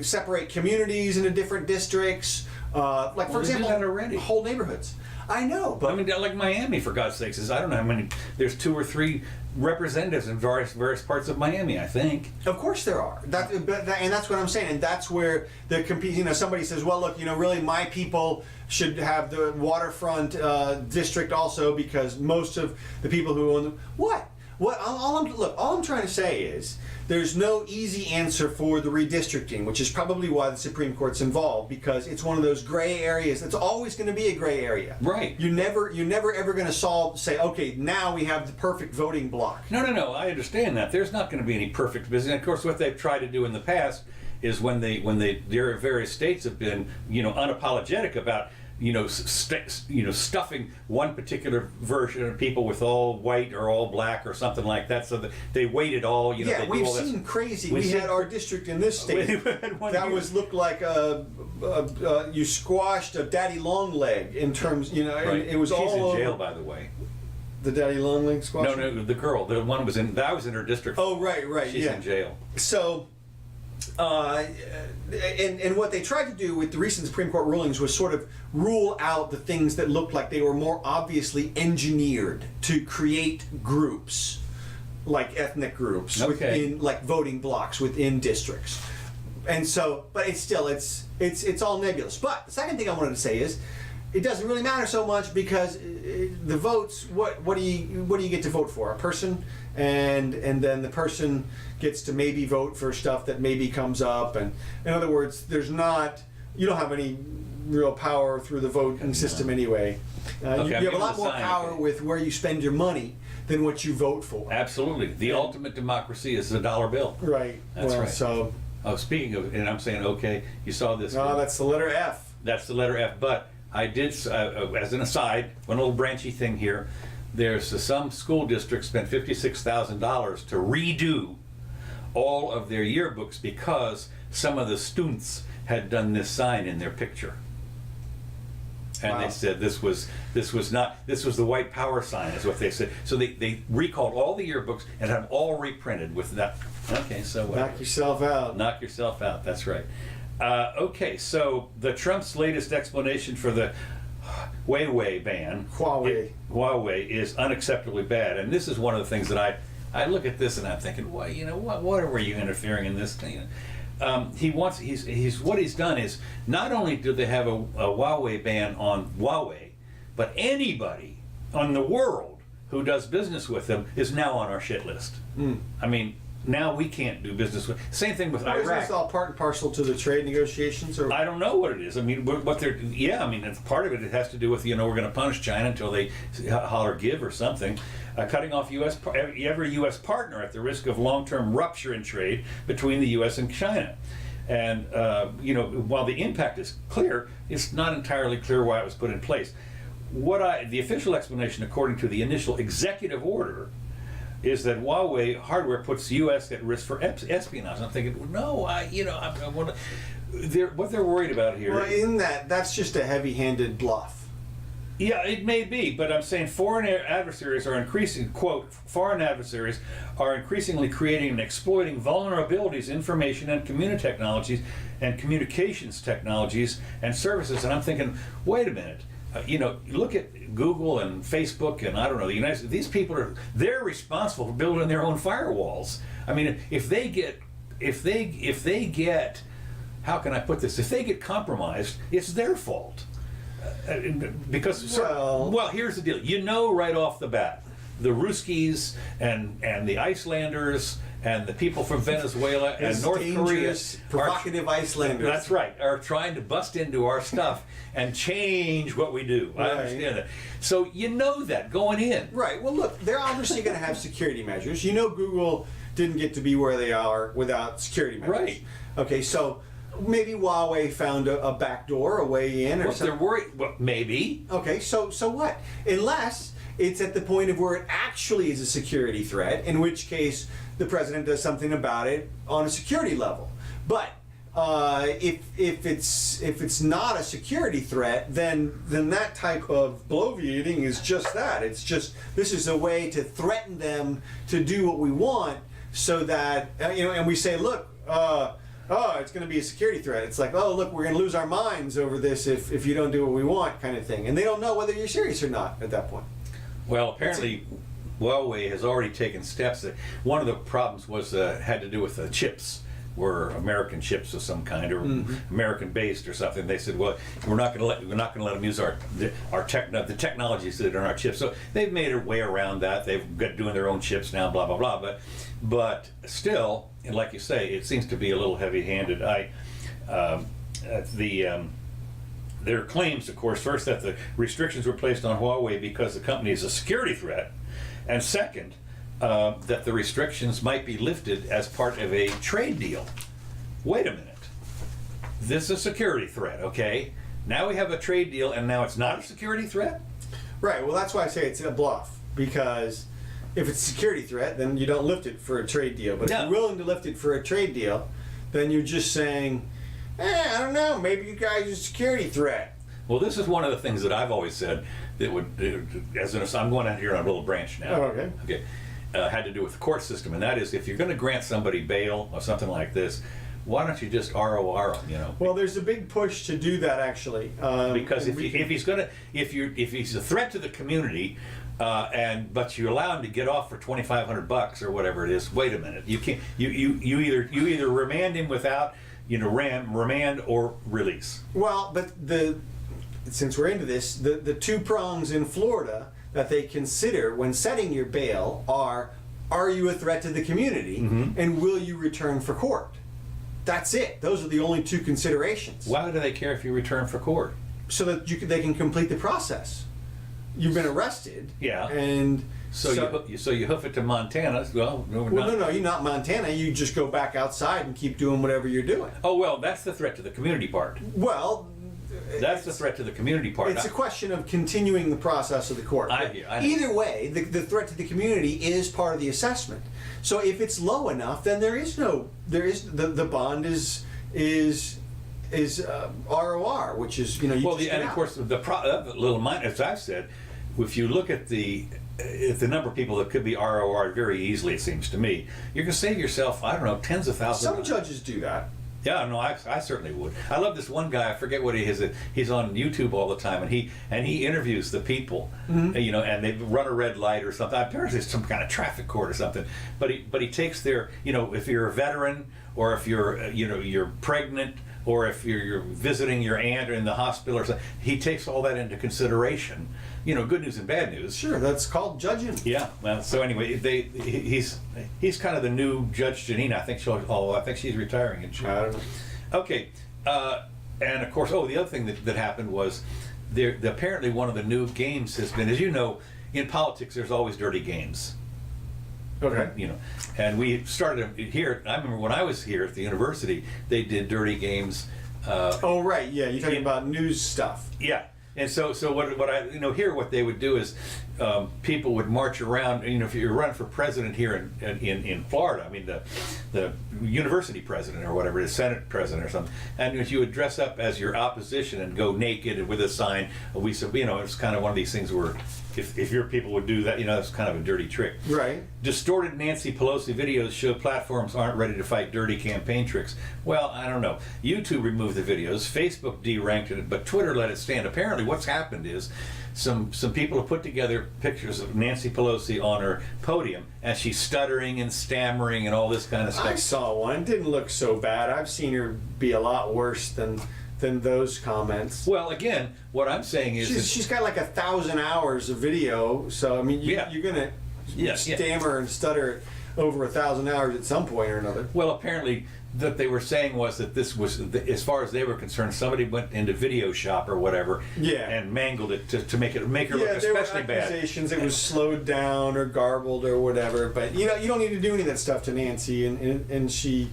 separate communities into different districts. Like for example, that already. Whole neighborhoods. I know, but I mean, like Miami, for God's sakes, I don't know how many. There's 2 or 3 representatives in various parts of Miami, I think. Of course there are. And that's what I'm saying. And that's where the compete. Somebody says, well, look, really, my people should have the waterfront district also, because most of the people who own them. What? All I'm trying to say is there's no easy answer for the redistricting, which is probably why the Supreme Court's involved, because it's one of those gray areas. It's always going to be a gray area. Right. You're never ever going to say, okay, now we have the perfect voting block. No. I understand that. There's not going to be any perfect business. And of course, what they've tried to do in the past is when their various states have been, unapologetic about stuffing one particular version of people with all white or all black or something like that, so that they weighted all. Yeah, we've seen crazy. We had our district in this state that looked like you squashed a daddy long leg in terms. Right. It was She's all in jail, over. by the way. The daddy long leg squash. No, the girl. The one was in. That was in her district. Oh, right. She's in jail. So. And what they tried to do with the recent Supreme Court rulings was sort of rule out the things that looked like they were more obviously engineered to create groups, like ethnic groups, within, like voting blocks within districts. And so, but it's all nebulous. But the second thing I wanted to say is, it doesn't really matter so much, because the votes. What do you get to vote for? A person, and then the person gets to maybe vote for stuff that maybe comes up. And in other words, you don't have any real power through the voting system anyway. You have a lot more power with where you spend your money than what you vote for. Absolutely, the ultimate democracy is the dollar bill. Right. That's right. So. Oh, speaking of, and I'm saying, okay, you saw this. No, that's the letter F. That's the letter F. But I did, as an aside, one little branchy thing here. There's some school districts spent $56,000 to redo all of their yearbooks because some of the students had done this sign in their picture. And Wow. they said this was the white power sign, is what they said. So they recalled all the yearbooks and had them all reprinted with that. Okay, so Knock yourself out. Knock yourself out. That's right. Okay, so the Trump's latest explanation for the Huawei ban, Huawei, is unacceptably bad, and this is one of the things that I look at this and I'm thinking, well, what were you interfering in this thing? What he's done is not only do they have a Huawei ban on Huawei, but anybody on the world who does business with them is now on our shit list. I mean, now we can't do business with. Same thing with Iraq. Is this all part and parcel to the trade negotiations, or I don't know what it is. I mean, what they're it's part of it. It has to do with we're going to punish China until they holler give or something. Cutting off every U.S. partner at the risk of long-term rupture in trade between the U.S. and China. And while the impact is clear, it's not entirely clear why it was put in place. The official explanation, according to the initial executive order, is that Huawei hardware puts the U.S. at risk for espionage. I'm thinking, well, no, I want to. What they're worried about here. Well, in that's just a heavy-handed bluff. Yeah, it may be, but I'm saying foreign adversaries are foreign adversaries are increasingly creating and exploiting vulnerabilities, information and communications technologies and services. And I'm thinking, wait a minute, look at Google and Facebook and I don't know, the United States. These people they're responsible for building their own firewalls. I mean, if they get, how can I put this? If they get compromised, it's their fault. Because here's the deal. Right off the bat, the Ruskies and the Icelanders and the people from Venezuela and North Korea, provocative Icelanders. That's right, are trying to bust into our stuff and change what we do. Right. I understand that. So that going in. Right. Well, look, they're obviously going to have security measures. Google didn't get to be where they are without security measures. Right. Okay, so maybe Huawei found a back door, a way in, or something. They're worried. Well, maybe. Okay, so what? Unless it's at the point of where it actually is a security threat, in which case the president does something about it on a security level. But if it's not a security threat, then that type of bloviating is just that. It's just, this is a way to threaten them to do what we want, so that and we say, look. It's going to be a security threat. It's like, oh, look, we're going to lose our minds over this if you don't do what we want, kind of thing. And they don't know whether you're serious or not at that point. Well, apparently, Huawei has already taken steps. One of the problems was had to do with the chips, were American chips of some kind, or American-based or something. They said, well, we're not going to let them use the technologies that are in our chips. So they've made a way around that. They've got doing their own chips now, blah blah blah. But still, and like you say, it seems to be a little heavy-handed. Their claims, of course, first that the restrictions were placed on Huawei because the company is a security threat, and second, that the restrictions might be lifted as part of a trade deal. Wait a minute. This is a security threat, okay? Now we have a trade deal, and now it's not a security threat? Right, well, that's why I say it's a bluff, because if it's a security threat, then you don't lift it for a trade deal. But if you're willing to lift it for a trade deal, then you're just saying, I don't know, maybe you guys are a security threat. Well, this is one of the things that I've always said that I'm going out here on a little branch now. Oh, okay. Okay. Had to do with the court system, and that is, if you're going to grant somebody bail or something like this, why don't you just ROR them? Well, there's a big push to do that, actually. Because if he's a threat to the community, but you allow him to get off for $2,500 or whatever it is, wait a minute. You can't. You either remand him without remand or release. Well, but since we're into this, the two prongs in Florida that they consider when setting your bail are you a threat to the community, and will you return for court? That's it. Those are the only two considerations. Why do they care if you return for court? So that they can complete the process. You've been arrested. Yeah. And so you hoof it to Montana. Well, no, you're not Montana. You just go back outside and keep doing whatever you're doing. Oh, well, that's the threat to the community part. Well, that's the threat to the community part. It's a question of continuing the process of the court. I Either way, the threat to the community is part of the assessment. So if it's low enough, then the bond is ROR, which is and of course the little minor, as I've said, if you look at the number of people that could be ROR very easily, it seems to me, you can save yourself, I don't know, tens of thousands. Some judges do that. Yeah, no, I certainly would. I love this one guy. I forget what he is. He's on YouTube all the time, and he interviews the people, and they run a red light or something. Apparently, it's some kind of traffic court or something. But he takes their, if you're a veteran, or if you're pregnant, or if you're visiting your aunt or in the hospital or something, he takes all that into consideration. Good news and bad news. Sure, that's called judging. Yeah. Well, so anyway, he's kind of the new Judge Janine. I think she's retiring in June. I don't know. Okay, and of course, the other thing that happened was apparently one of the new games has been, as you know, in politics there's always dirty games. Okay. And we started here. I remember when I was here at the university, they did dirty games. Oh right, yeah. You're talking about news stuff. Yeah. And so what I here what they would do is people would march around. If you run for president here in Florida, I mean the university president or whatever it is, Senate president or something, and if you would dress up as your opposition and go naked and with a sign, it's kind of one of these things where if your people would do that, that's kind of a dirty trick. Right. Distorted Nancy Pelosi videos show platforms aren't ready to fight dirty campaign tricks. Well, I don't know. YouTube removed the videos, Facebook deranked it, but Twitter let it stand. Apparently what's happened is some people have put together pictures of Nancy Pelosi on her podium as she's stuttering and stammering and all this kind of stuff. I saw one. It didn't look so bad. I've seen her be a lot worse than those comments. Well, again, what I'm saying is she's got like 1,000 hours of video, so I mean you're gonna stammer and stutter over 1,000 hours at some point or another. Well, apparently that they were saying was that this was, as far as they were concerned, somebody went into Video Shop or whatever, and mangled it to make her look especially there were accusations it was slowed down or garbled or whatever. But you don't need to do any of that stuff to Nancy, and she.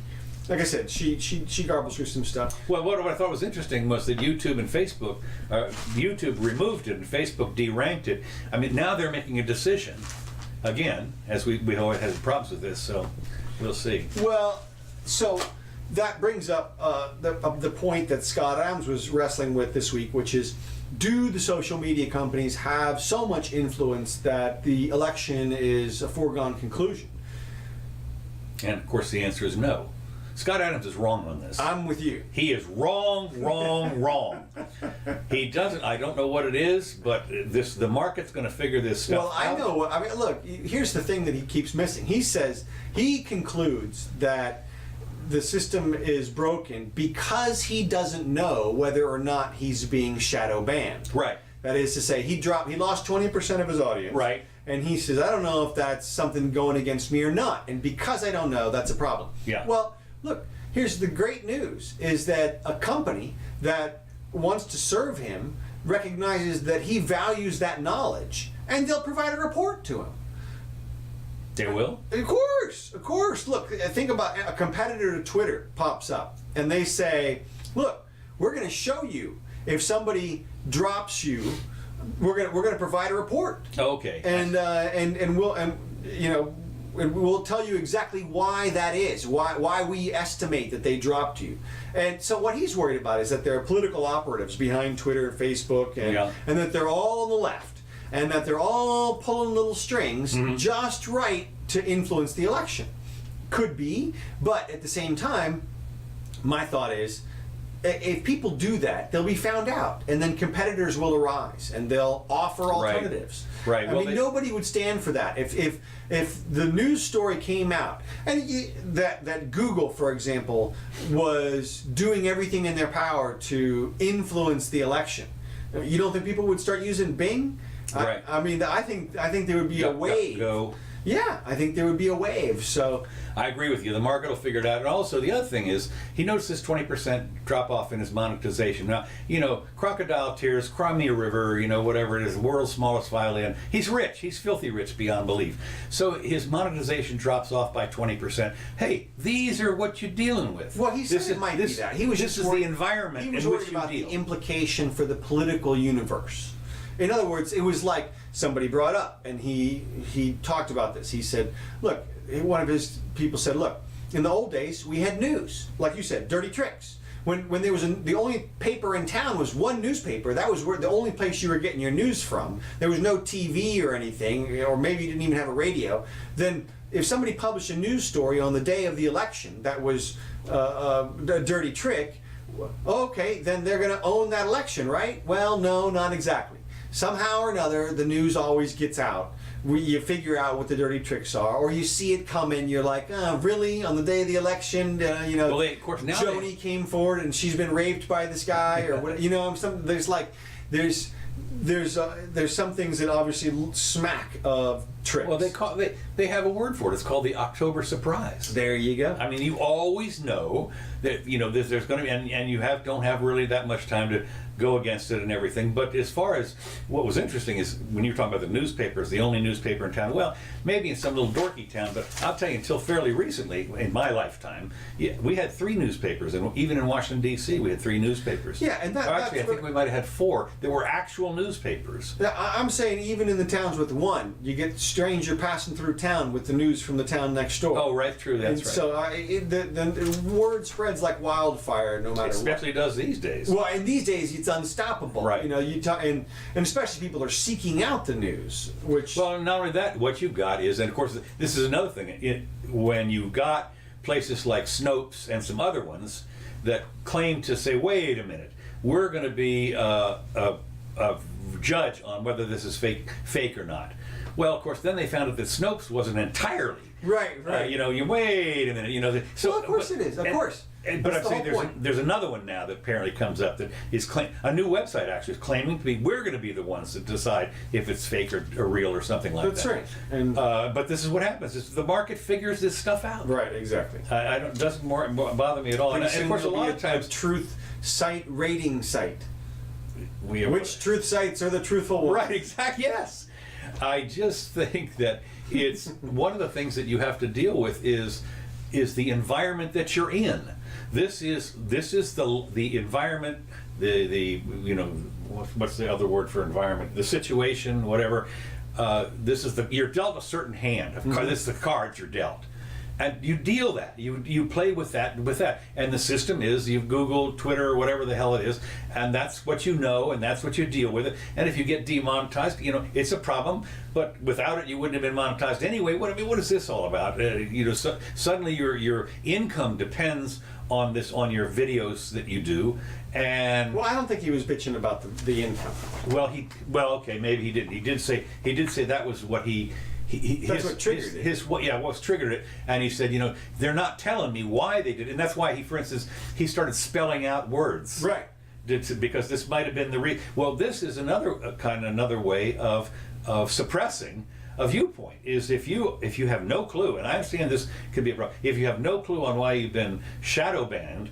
Like I said, she garbles through some stuff. Well, what I thought was interesting was that YouTube and Facebook, YouTube removed it and Facebook deranked it. I mean, now they're making a decision, again, as we always had problems with this, so we'll see. Well, so that brings up the point that Scott Adams was wrestling with this week, which is, do the social media companies have so much influence that the election is a foregone conclusion? And, of course, the answer is no. Scott Adams is wrong on this. I'm with you. He is wrong. He doesn't. I don't know what it is, but the market's going to figure this stuff out. Well, I know. I mean, look. Here's the thing that he keeps missing. He concludes that the system is broken because he doesn't know whether or not he's being shadow banned. Right. That is to say, he lost 20% of his audience. Right. And he says, I don't know if that's something going against me or not. And because I don't know, that's a problem. Yeah. Well, look, here's the great news, is that a company that wants to serve him recognizes that he values that knowledge, and they'll provide a report to him. They will? Of course. Look, think about a competitor to Twitter pops up, and they say, look, we're going to show you if somebody drops you, we're going to provide a report. Okay. And we'll tell you exactly why that is, why we estimate that they dropped you. And so what he's worried about is that there are political operatives behind Twitter and Facebook, and that they're all on the left, and that they're all pulling little strings just right to influence the election. Could be, but at the same time, my thought is, if people do that, they'll be found out, and then competitors will arise, and they'll offer alternatives. Right. I mean, nobody would stand for that. If the news story came out, and that Google, for example, was doing everything in their power to influence the election, you don't think people would start using Bing? Right. I mean, I think there would be a wave. Yeah, I think there would be a wave. So I agree with you. The market will figure it out. And also, the other thing is, he noticed this 20% drop off in his monetization. Now, crocodile tears, Crimea River, whatever it is, the world's smallest violin. He's rich. He's filthy rich beyond belief. So his monetization drops off by 20%. Hey, these are what you're dealing with. Well, he said it might be that. This is the environment in which you deal. He was worried about the implication for the political universe. In other words, it was like somebody brought up, and he talked about this. He said, look, one of his people said, look, in the old days, we had news. Like you said, dirty tricks. When there was the only paper in town was one newspaper. That was the only place you were getting your news from. There was no TV or anything, or maybe you didn't even have a radio. Then if somebody published a news story on the day of the election that was a dirty trick, okay, then they're going to own that election, right? Well, no, not exactly. Somehow or another, the news always gets out. You figure out what the dirty tricks are, or you see it coming. You're like, oh, really? On the day of the election, well, of course, Joni came forward and she's been raped by this guy, or what? There's some things that obviously smack of tricks. Well, they have a word for it. It's called the October surprise. There you go. I mean, you always know that there's going to be, and you don't have really that much time to go against it and everything. But as far as what was interesting is when you're talking about the newspapers, the only newspaper in town. Well, maybe in some little dorky town, but I'll tell you, until fairly recently in my lifetime, we had 3 newspapers, and even in Washington D.C. we had 3 newspapers. Yeah, and actually I think we might have had 4 that were actual newspapers. I'm saying even in the towns with 1, you get stranger passing through town with the news from the town next door. Oh, right, true, that's right. So the word spreads like wildfire, no matter Especially does these days. Well, and these days it's unstoppable. Right. And especially people are seeking out the news, which. Well, not only that, what you've got is, and of course, this is another thing. When you've got places like Snopes and some other ones that claim to say, "Wait a minute, we're going to be a judge on whether this is fake or not." Well, of course, then they found out that Snopes wasn't entirely. Right. You wait a minute. So well, of course it is. Of course. But I'm saying there's another one now that apparently comes up that is a new website actually is claiming to be, we're going to be the ones that decide if it's fake or real or something like That's that. right. And but this is what happens: is the market figures this stuff out. Right. Exactly. It doesn't bother me at all. And of course, a lot of times, truth site rating site. Which truth sites are the truthful ones? Right. Exactly. Yes. I just think that it's one of the things that you have to deal with is the environment that you're in. This is the environment, the what's the other word for environment? The situation, whatever. You're dealt a certain hand. This is the cards you're dealt, and you deal that. You play with that. And the system is you Google, Twitter, whatever the hell it is, and that's what you know, and that's what you deal with it. And if you get demonetized, it's a problem. But without it, you wouldn't have been monetized anyway. What is this all about? Suddenly your income depends on your videos that you do. And well, I don't think he was bitching about the income. Okay, maybe he didn't. He did say that was what that's what triggered it. What's triggered it. And he said, they're not telling me why they did it. And that's why for instance, he started spelling out words. Right. Because this might have been this is another way of suppressing a viewpoint, is if you have no clue, and I understand this could be a problem, if you have no clue on why you've been shadow banned,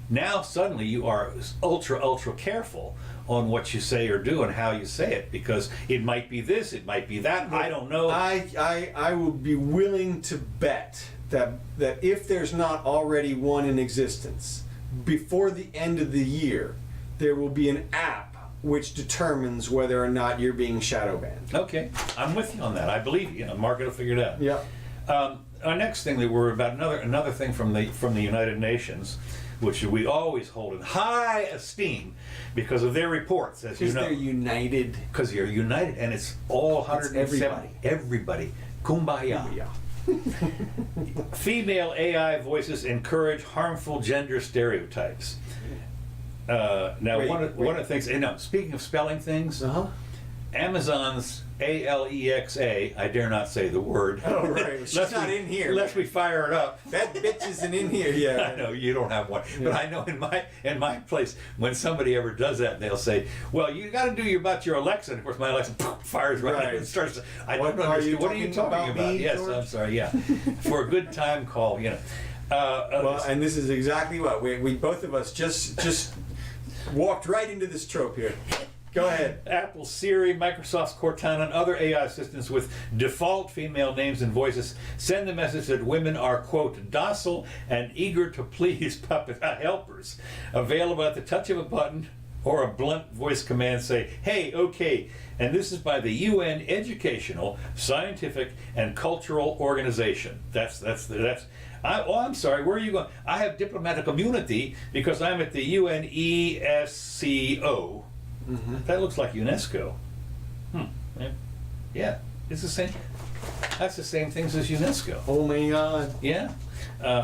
now suddenly you are ultra careful on what you say or do and how you say it, because it might be this, it might be that, I don't know. I would be willing to bet that if there's not already one in existence, before the end of the year, there will be an app which determines whether or not you're being shadow banned. Okay, I'm with you on that. I believe you. Mark will figure it out. Yeah. Our next thing that we're about another thing from the United Nations, which we always hold in high esteem because of their reports, as you know. Because they're united. Because you're united, and it's all 170. Everybody. Kumbaya. Female AI voices encourage harmful gender stereotypes. One of the things, speaking of spelling things, Amazon's Alexa, I dare not say the word. Oh, right. She's not in here. Unless we fire it up. That bitch isn't in here yet. I know, you don't have one. Yeah. But I know in my place, when somebody ever does that, they'll say, well, you got to do about your Alexa. And of course, my Alexa fires right in and starts, I don't understand. What are you talking about? Me, yes, George? I'm sorry, yeah. For a good time call, and this is exactly what we both of us just walked right into this trope here. Go ahead. Apple Siri, Microsoft's Cortana, and other AI assistants with default female names and voices send the message that women are, quote, docile and eager to please puppet helpers. Available at the touch of a button or a blunt voice command, say, hey, okay. And this is by the UN Educational, Scientific, and Cultural Organization. I'm sorry, where are you going? I have diplomatic immunity because I'm at the UNESCO. Mm-hmm. That looks like UNESCO. Yeah, it's the same. That's the same things as UNESCO. Oh my God. Yeah,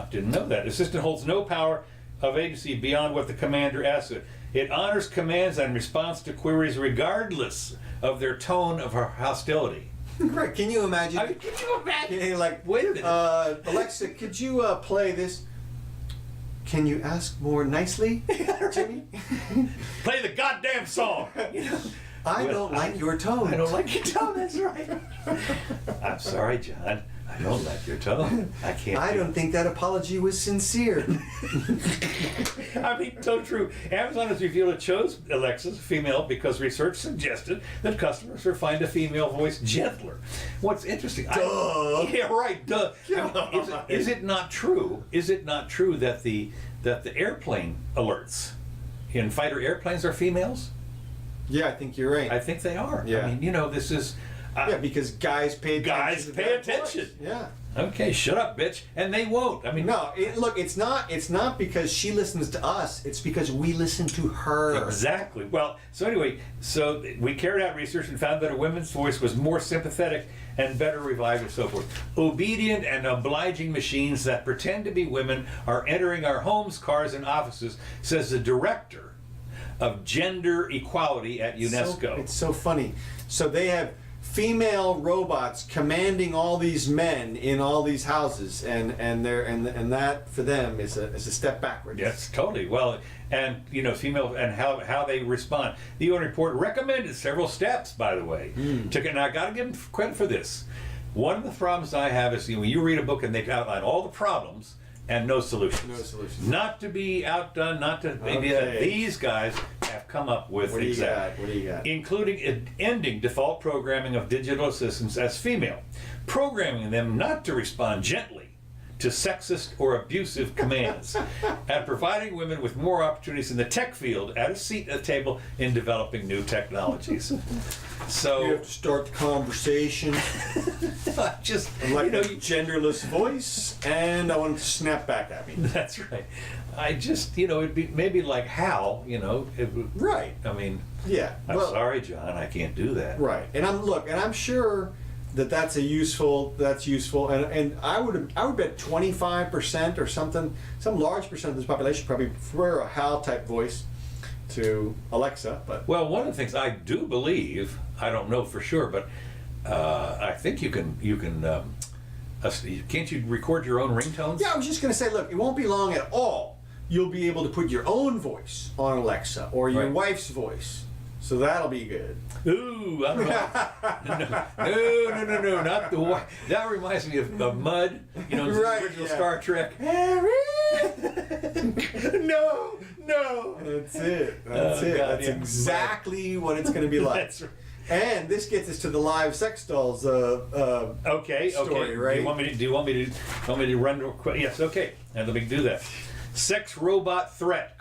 didn't know that. The system holds no power of agency beyond what the commander asks it. It honors commands and responds to queries regardless of their tone of hostility. Right? Can you imagine? Can you imagine? Like, wait a minute. Alexa, could you play this? Can you ask more nicely, Jimmy? Play the goddamn song. I don't like your tone. I don't like your tone, that's right. I'm sorry, John. I don't like your tone. I can't. I don't think that apology was sincere. I mean, so true. Amazon has revealed it chose Alexa's female because research suggested that customers would find a female voice gentler. What's interesting? Duh. Yeah, right. Duh. I mean, is it not true? Is it not true that the airplane alerts in fighter airplanes are females? Yeah, I think you're right. I think they are. Yeah. I mean, this is. Yeah, because guys pay attention. Guys to pay that attention. voice. Yeah. Okay, shut up, bitch. And they won't. I mean, No, look, it's not because she listens to us. It's because we listen to her. Exactly. Well, so anyway, so we carried out research and found that a woman's voice was more sympathetic and better revived and so forth. Obedient and obliging machines that pretend to be women are entering our homes, cars, and offices, says the director of gender equality at UNESCO. It's so funny. So they have female robots commanding all these men in all these houses, and that for them is a step backwards. Yes, totally. Well, and female and how they respond. The UN report recommended several steps, by the way. And I got to give them credit for this. One of the problems I have is when you read a book and they outline all the problems and no solutions. No solutions. Not to be outdone. Not to maybe these guys have come up with What do you got? including ending default programming of digital assistants as female, programming them not to respond gently to sexist or abusive commands, and providing women with more opportunities in the tech field at a seat at the table in developing new technologies. So You have to start the conversation. just I like a genderless voice, and I want it to snap back at me. that's right. I just it'd be maybe like Hal, Right. I mean, Yeah. I'm sorry, John, I can't do that. Right. And I'm sure that's useful, and I would bet 25% or something, some large percent of this population probably prefer a HAL type voice to Alexa. But Well, one of the things I do believe, I don't know for sure, but I think you can can't you record your own ringtones? yeah, I was just going to say, look, it won't be long at all. You'll be able to put your own voice on Alexa or your Right. wife's voice. So that'll be good. Ooh, I don't know. No, not the one. That reminds me of Mud, the Right, original yeah. Star Trek. No. That's it. Oh, it. God, That's yeah. exactly what it's going to be like. That's right. And this gets us to the live sex dolls Okay. story, right? Do you want me to run real quick? Yes. Okay. And let me do that. Sex robot threat: :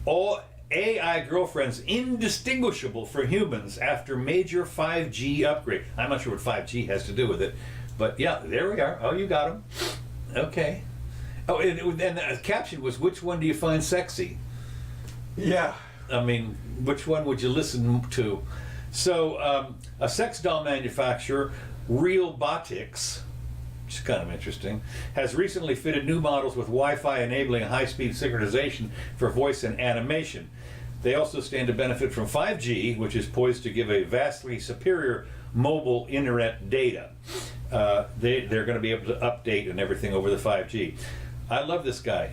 all AI girlfriends indistinguishable from humans after major 5G upgrade. I'm not sure what 5G has to do with it, but yeah, there we are. Oh, you got them. Okay. Oh, and the caption was, "Which one do you find sexy?" Yeah. I mean, which one would you listen to? So, a sex doll manufacturer, Realbotics, which is kind of interesting, has recently fitted new models with Wi-Fi enabling high-speed synchronization for voice and animation. They also stand to benefit from 5G, which is poised to give a vastly superior mobile internet data. They're going to be able to update and everything over the 5G. I love this guy.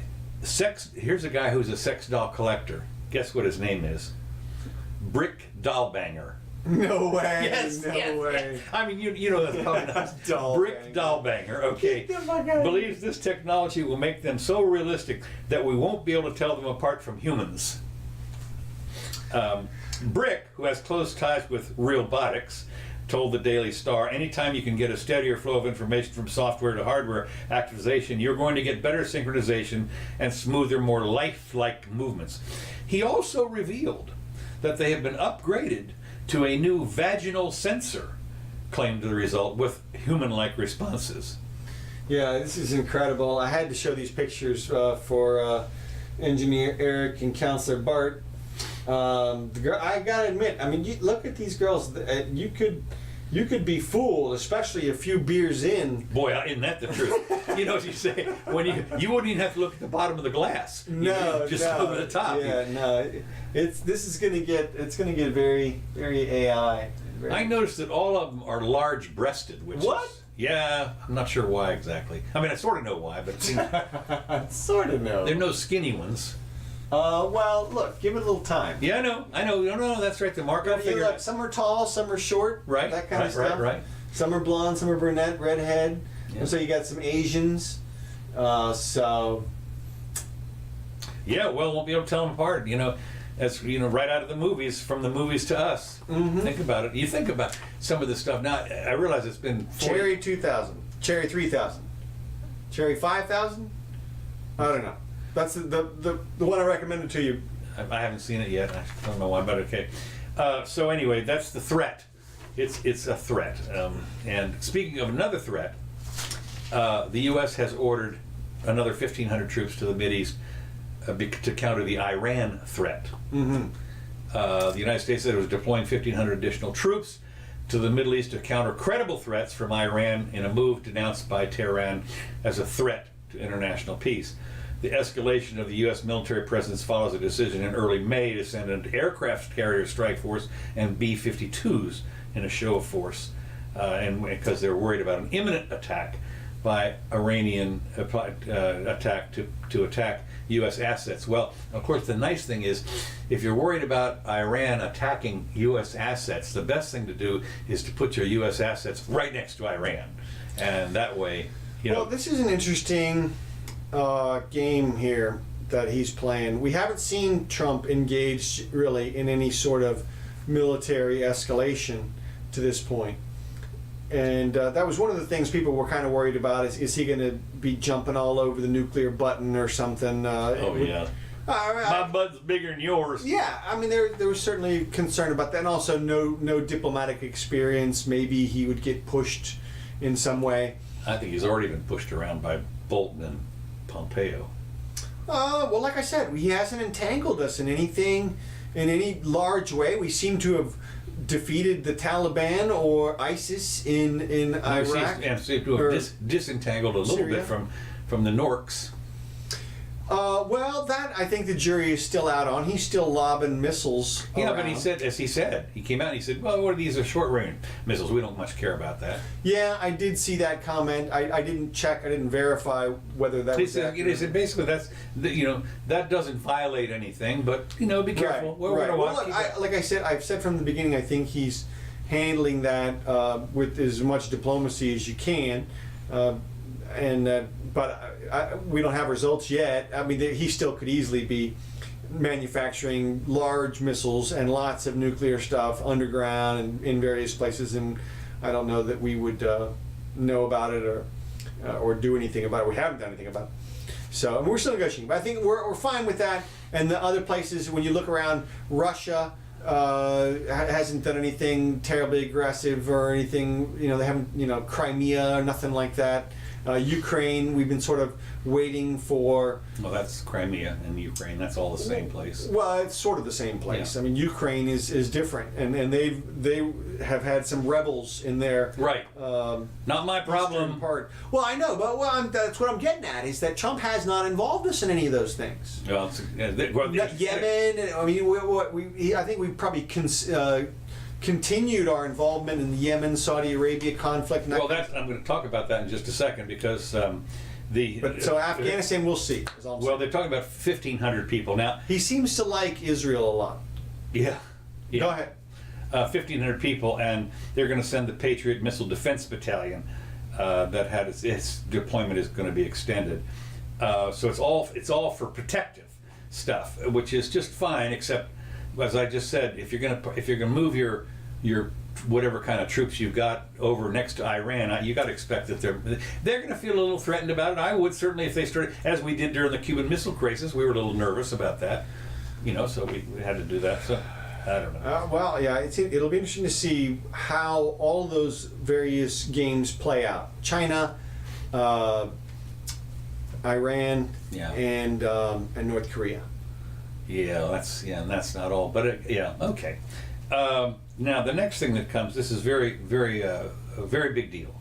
Here's a guy who's a sex doll collector. Guess what his name is? Brick Dollbanger. No way. Yes, no yes, way. yes. I mean, that's probably not Dollbanger. Brick Dollbanger. Okay. Get the fuck out of Believes this technology will make them so realistic that we won't be able to tell them apart from humans. Brick, who has close ties with Realbotics, told the Daily Star, anytime you can get a steadier flow of information from software to hardware activation, you're going to get better synchronization and smoother, more lifelike movements. He also revealed that they have been upgraded to a new vaginal sensor, claimed the result, with human-like responses. Yeah, this is incredible. I had to show these pictures for engineer Eric and counselor Bart. The girl, I gotta admit, I mean, you look at these girls. You could be fooled, especially a few beers in. Boy, isn't that the truth? You know what you say when you wouldn't even have to look at the bottom of the glass. No, just over the top. Yeah, no. It's gonna get very, very AI. I noticed that all of them are large-breasted. Which What? Is, yeah, I'm not sure why exactly. I mean, I sort of know why, but Sort of know. there are no skinny ones. Well, look, give it a little time. Yeah, I know. No, that's right. The market will figure out. Some are tall, some are short. Right. That kind of stuff. Right. Some are blonde, some are brunette, redhead. Yeah. And so you got some Asians. So. Yeah, well, won't be able to tell them apart. As right out of the movies, from the movies to us. Mm-hmm. Think about it. You think about some of this stuff. Now, I realize it's been 40. Cherry 2000, Cherry 3000, Cherry 5000. I don't know. That's the one I recommended to you. I haven't seen it yet. I don't know why, but okay. So anyway, that's the threat. It's a threat. And speaking of another threat, the U.S. has ordered another 1,500 troops to the Mideast to counter the Iran threat. Mm-hmm. The United States said it was deploying 1,500 additional troops to the Middle East to counter credible threats from Iran in a move denounced by Tehran as a threat to international peace. The escalation of the U.S. military presence follows a decision in early May to send an aircraft carrier strike force and B-52s in a show of force, and because they're worried about an imminent attack by Iranian attack to attack U.S. assets. Well, of course, the nice thing is, if you're worried about Iran attacking U.S. assets, the best thing to do is to put your U.S. assets right next to Iran, and that way, Well, this is an interesting game here that he's playing. We haven't seen Trump engage really in any sort of military escalation to this point. And that was one of the things people were kind of worried about. Is he going to be jumping all over the nuclear button or something? Yeah. My butt's bigger than yours. Yeah, I mean, there was certainly concern about that, and also no diplomatic experience. Maybe he would get pushed in some way. I think he's already been pushed around by Bolton and Pompeo. Well, like I said, he hasn't entangled us in anything in any large way. We seem to have defeated the Taliban or ISIS in Iraq. And seem to have disentangled a little Syria? bit from the Norks. Well, that I think the jury is still out on. He's still lobbing missiles. Yeah, around. but he came out and he said, well, what are these? Are short-range missiles. We don't much care about that. Yeah, I did see that comment. I didn't check. I didn't verify whether that was accurate. He said basically that doesn't violate anything, but be careful. Right, We're right. gonna Well, watch. look, like I said, I've said from the beginning, I think he's handling that with as much diplomacy as you can, but we don't have results yet. I mean, he still could easily be manufacturing large missiles and lots of nuclear stuff underground and in various places, and I don't know that we would know about it or do anything about it. We haven't done anything about it. So, and we're still negotiating, but I think we're fine with that. And the other places, when you look around, Russia hasn't done anything terribly aggressive or anything. They haven't, Crimea or nothing like that. Ukraine, we've been sort of waiting for. Well, that's Crimea and Ukraine. That's all the same place. Well, it's sort of the same place. Yeah. I mean, Ukraine is different, and they have had some rebels in there. Right. Not my problem. Part. Well, I know, but that's what I'm getting at is that Trump has not involved us in any of those things. Well, Yemen. I mean, I think we've probably continued our involvement in the Yemen, Saudi Arabia conflict. And I'm going to talk about that in just a second because so Afghanistan, we'll see. Well, they're talking about 1,500 people now. He seems to like Israel a lot. Yeah. Go ahead. 1,500 people, and they're going to send the Patriot Missile Defense Battalion that had its deployment is going to be extended. So it's all for protective stuff, which is just fine, except as I just said, if you're going to move your whatever kind of troops you've got over next to Iran, you got to expect that they're going to feel a little threatened about it. I would certainly, if they started, as we did during the Cuban Missile Crisis, we were a little nervous about that, so we had to do that. So I don't know. Well, yeah, it'll be interesting to see how all of those various games play out. China, Iran, and North Korea. Yeah, that's not all, but okay. Now the next thing that comes, this is a very big deal.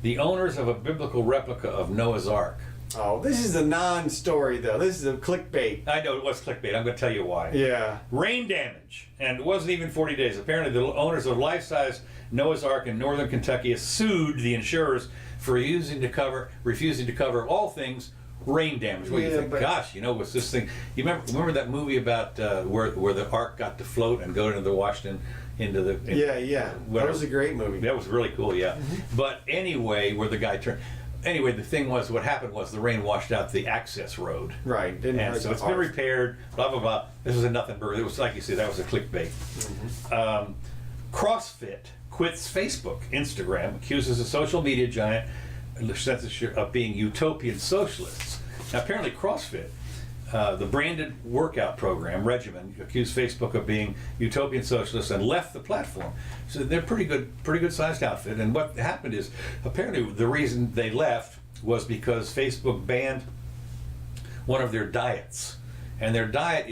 The owners of a biblical replica of Noah's Ark. Oh, this is a non-story though. This is a clickbait. I know it was clickbait. I'm going to tell you why. Yeah. Rain damage, and it wasn't even 40 days. Apparently, the owners of life-size Noah's Ark in northern Kentucky sued the insurers for refusing to cover all things rain damage. Well, you Yeah, think, but- gosh, was this thing? You remember that movie about where the ark got to float and go into the Washington Yeah. That was a great movie. That was really cool, yeah. But anyway, where the guy turned. Anyway, the thing was, what happened was the rain washed out the access road. Right. Didn't And hurt so the it's been ark. repaired, blah, blah, blah. This was a nothing burger. It was, like you said, that was a clickbait. CrossFit quits Facebook. Instagram accuses a social media giant censorship of being utopian socialists. Now, apparently CrossFit, the branded workout program, Regimen, accused Facebook of being utopian socialists and left the platform. So they're pretty good sized outfit. And what happened is, apparently the reason they left was because Facebook banned one of their diets. And their diet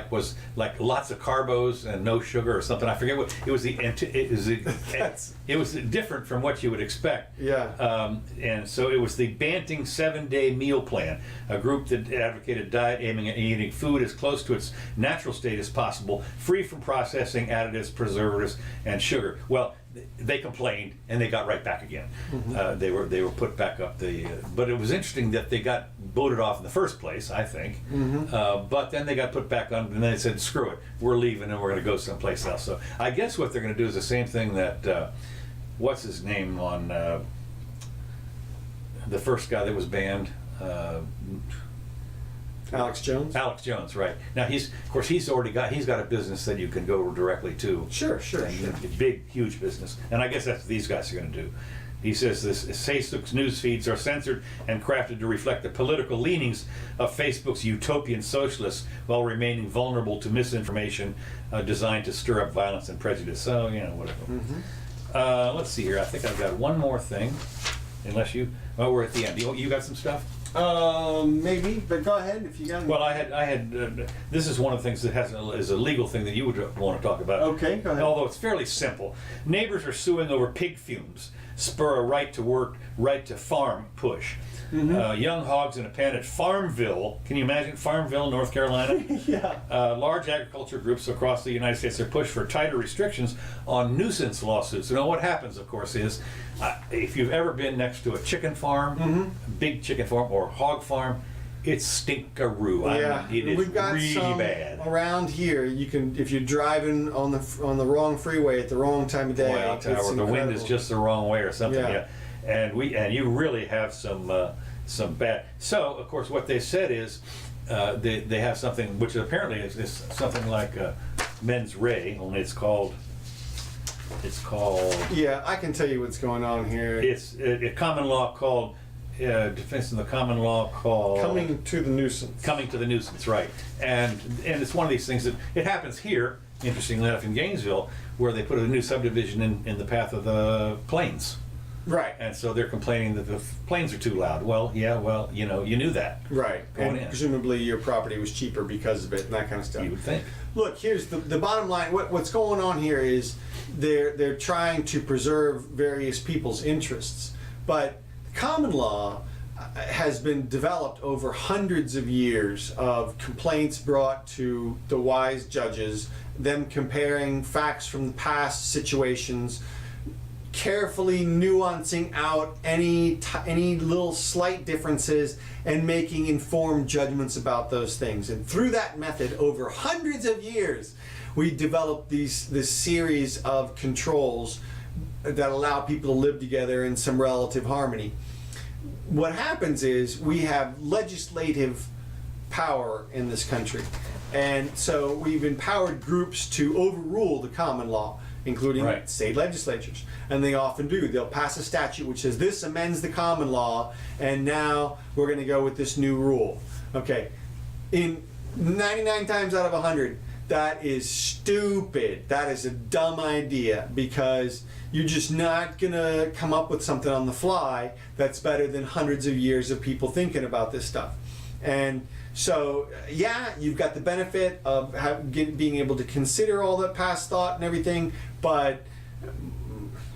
was like lots of carbos and no sugar or something. I forget what it was. It was different from what you would expect. Yeah. And so it was the Banting 7-Day Meal Plan, a group that advocated diet aiming at eating food as close to its natural state as possible, free from processing, additives, preservatives, and sugar. Well, they complained and they got right back again. They were put back up but it was interesting that they got voted off in the first place, I think. But then they got put back on, and then they said, "Screw it, we're leaving and we're going to go someplace else." So I guess what they're going to do is the same thing that what's his name on the first guy that was banned. Alex Jones. Alex Jones, right? Now he's got a business that you can go directly to. Sure. A big, huge business, and I guess that's what these guys are going to do. He says Facebook's news feeds are censored and crafted to reflect the political leanings of Facebook's utopian socialists while remaining vulnerable to misinformation designed to stir up violence and prejudice. So, whatever. Let's see here. I think I've got one more thing. We're at the end. You got some stuff? Maybe, but go ahead if you got. Well, I had. This is one of the things that is a legal thing that you would want to talk about. Okay, go ahead. Although it's fairly simple. Neighbors are suing over pig fumes, spur a right to work, right to farm push. Young hogs in a pen at Farmville. Can you imagine Farmville, North Carolina? Yeah. Large agriculture groups across the United States are pushed for tighter restrictions on nuisance lawsuits. You know what happens, of course, is if you've ever been next to a chicken farm, big chicken farm or hog farm, it's stinkaroo. I mean, it is we've got really some bad. around here. You can, if you're driving on the wrong freeway at the wrong time of day. Boy, I'll tell you, it's or the wind is incredible. just the wrong way or something. Yeah. And you really have some bad. So of course, what they said is they have something which apparently is something like mens rea, only it's called. Yeah, I can tell you what's going on here. It's a common law called defense in the common law called Coming to the nuisance. Coming to the nuisance, right? And it's one of these things that it happens here. Interestingly enough, in Gainesville, where they put a new subdivision in the path of the plains. Right. And so they're complaining that the planes are too loud. Well, you knew that. Right. Going And in. presumably your property was cheaper because of it and that kind of stuff. You would think. Look, here's the bottom line. What's going on here is they're trying to preserve various people's interests, but common law has been developed over hundreds of years of complaints brought to the wise judges, them comparing facts from the past situations, carefully nuancing out any little slight differences and making informed judgments about those things. And through that method, over hundreds of years, we developed this series of controls that allow people to live together in some relative harmony. What happens is we have legislative power in this country, and so we've empowered groups to overrule the common law, including Right. state legislatures, and they often do. They'll pass a statute which says this amends the common law, and now we're going to go with this new rule. Okay, in 99 times out of 100, that is stupid. That is a dumb idea, because you're just not going to come up with something on the fly that's better than hundreds of years of people thinking about this stuff. And so, yeah, you've got the benefit of being able to consider all that past thought and everything, but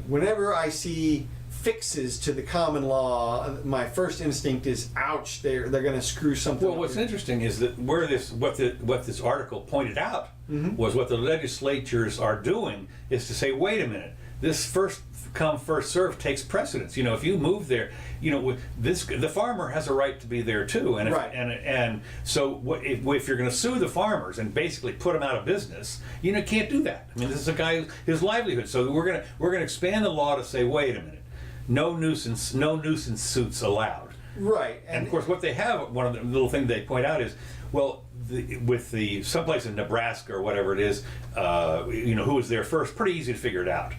whenever I see fixes to the common law, my first instinct is, ouch, they're going to screw something Well, up. what's interesting is that what this article pointed out was what the legislatures are doing is to say, wait a minute, this first come first serve takes precedence. You know, if you move there, you know, the farmer has a right to be there too, and right. and so if you're going to sue the farmers and basically put them out of business, you know, can't do that. I mean, this is a guy, his livelihood. So we're gonna expand the law to say, wait a minute, no nuisance suits allowed. Right. And of course, what they have, one of the little things they point out is, well, with the someplace in Nebraska or whatever it is, you know, who was there first, pretty easy to figure it out.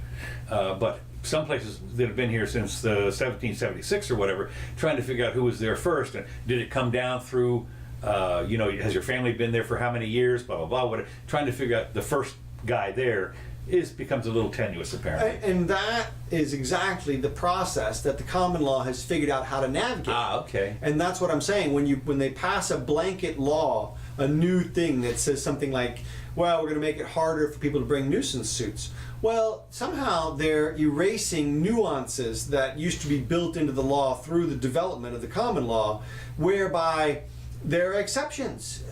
But some places that have been here since 1776 or whatever, trying to figure out who was there first, and did it come down through, you know, has your family been there for how many years, blah, blah, blah, whatever. Trying to figure out the first guy there becomes a little tenuous, apparently. And that is exactly the process that the common law has figured out how to navigate. Ah, okay. And that's what I'm saying. When they pass a blanket law, a new thing that says something like, well, we're going to make it harder for people to bring nuisance suits. Well, somehow they're erasing nuances that used to be built into the law through the development of the common law, whereby there are exceptions.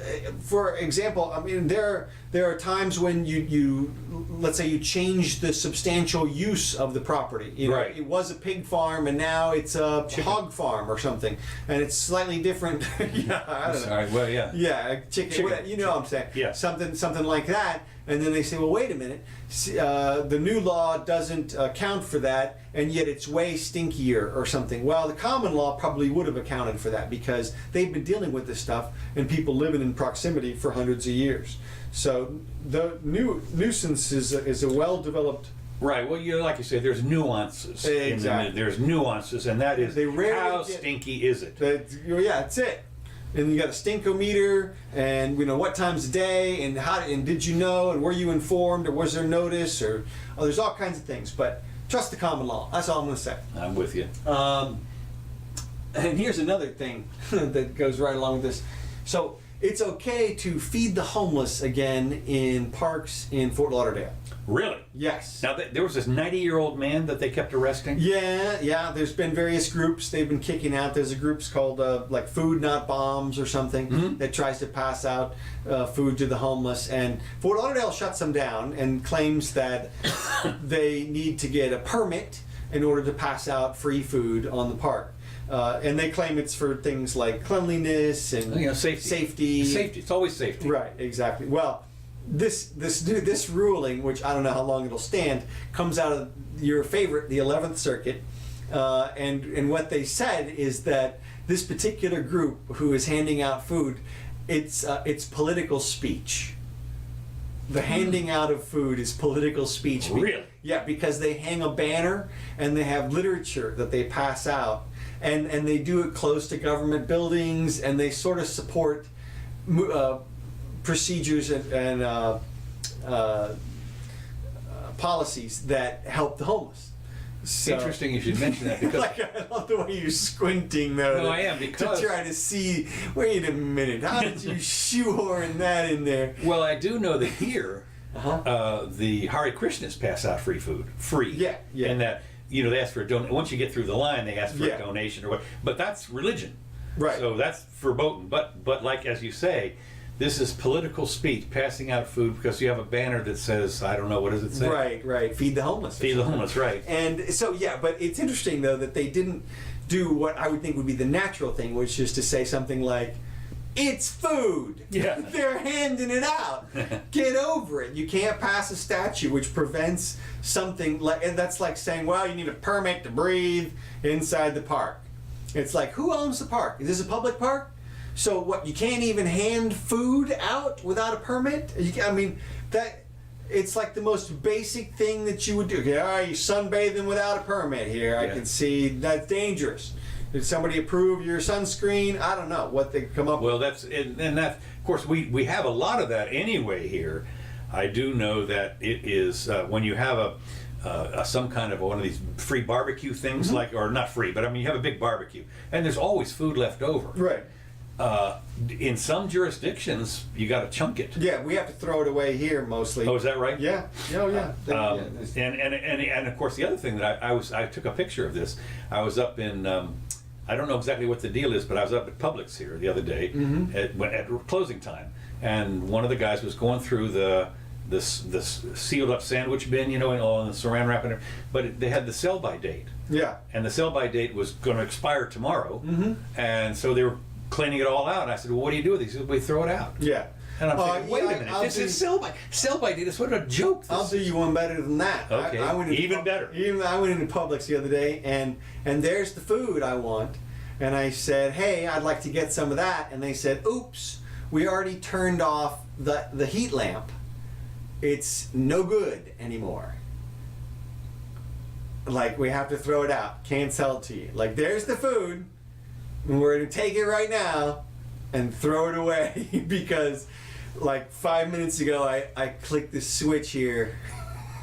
For example, I mean, there are times when you let's say you change the substantial use of the property. You know, right. It was a pig farm and now it's a hog farm or something, and it's slightly different. Yeah, I don't know. Sorry. Well, yeah. Yeah, chicken. You know what I'm saying? Yeah. Something like that. And then they say, well, wait a minute, the new law doesn't account for that, and yet it's way stinkier or something. Well, the common law probably would have accounted for that because they've been dealing with this stuff and people living in proximity for hundreds of years. So the nuisance is a well-developed. Right. Well, you know, like you say, there's nuances. Exactly. There's nuances, and that is how get, stinky is it? Yeah, that's it. And you got a stinkometer, and you know what time's of day, and how, and did you know, and were you informed, or was there notice, or there's all kinds of things. But trust the common law. That's all I'm going to say. I'm with you. And here's another thing that goes right along with this. So it's okay to feed the homeless again in parks in Fort Lauderdale. Really? Yes. Now, there was this 90-year-old man that they kept arresting? Yeah. There's been various groups they've been kicking out. There's a group called like Food Not Bombs or something that tries to pass out food to the homeless. And Fort Lauderdale shuts them down and claims that they need to get a permit in order to pass out free food on the park. And they claim it's for things like cleanliness and safety. Safety. It's always safety. Right, exactly. Well, this ruling, which I don't know how long it'll stand, comes out of your favorite, the 11th Circuit, and what they said is that this particular group who is handing out food, it's political speech. The handing out of food is political speech. Really? Yeah, because they hang a banner and they have literature that they pass out, and they do it close to government buildings, and they sort of support procedures and policies that help the homeless. So, interesting you should mention that because like, I love the way you're squinting though. No, I am, because to try to see. Wait a minute, how did you shoehorn that in there? Well, I do know that here, the Hare Krishnas pass out free food, free. Yeah. And that they ask for a donation. Once you get through the line, they ask for a donation or what. But that's religion, right? So that's verboten. But like as you say, this is political speech, passing out food because you have a banner that says, I don't know, what does it say? Right. Feed the homeless. Feed the homeless, right. And so, but it's interesting, though, that they didn't do what I would think would be the natural thing, which is to say something like, it's food. Yeah. They're handing it out. Get over it. You can't pass a statute which prevents something like, and that's like saying, well, you need a permit to breathe inside the park. It's like, who owns the park? Is this a public park? So what, you can't even hand food out without a permit? It's like the most basic thing that you would do. Okay, all right, you're sunbathing without a permit here. I can see that's dangerous. Did somebody approve your sunscreen? I don't know what they come up with. Well, of course, we have a lot of that anyway here. I do know that it is, when you have some kind of one of these free barbecue things, or not free, but you have a big barbecue, and there's always food left over. Right. In some jurisdictions, you got to chunk it. Yeah, we have to throw it away here mostly. Oh, is that right? Yeah. Oh, yeah. And of course, the other thing that I took a picture of this. I was up in I don't know exactly what the deal is, but I was up at Publix here the other day at closing time, and one of the guys was going through this sealed up sandwich bin, and all in the saran wrap and everything. But they had the sell by date. Yeah. And the sell by date was going to expire tomorrow. And so they were cleaning it all out. And I said, well, what do you do with these? He said, we throw it out. Yeah. And I'm thinking, wait a minute, this is sell by date. It's what a joke. I'll do you one better than that. Okay, I went even better. I went into Publix the other day, and there's the food I want. And I said, hey, I'd like to get some of that. And they said, oops, we already turned off the heat lamp. It's no good anymore. Like, we have to throw it out. Can't sell it to you. Like, there's the food. And we're going to take it right now and throw it away because, like, 5 minutes ago, I clicked the switch here.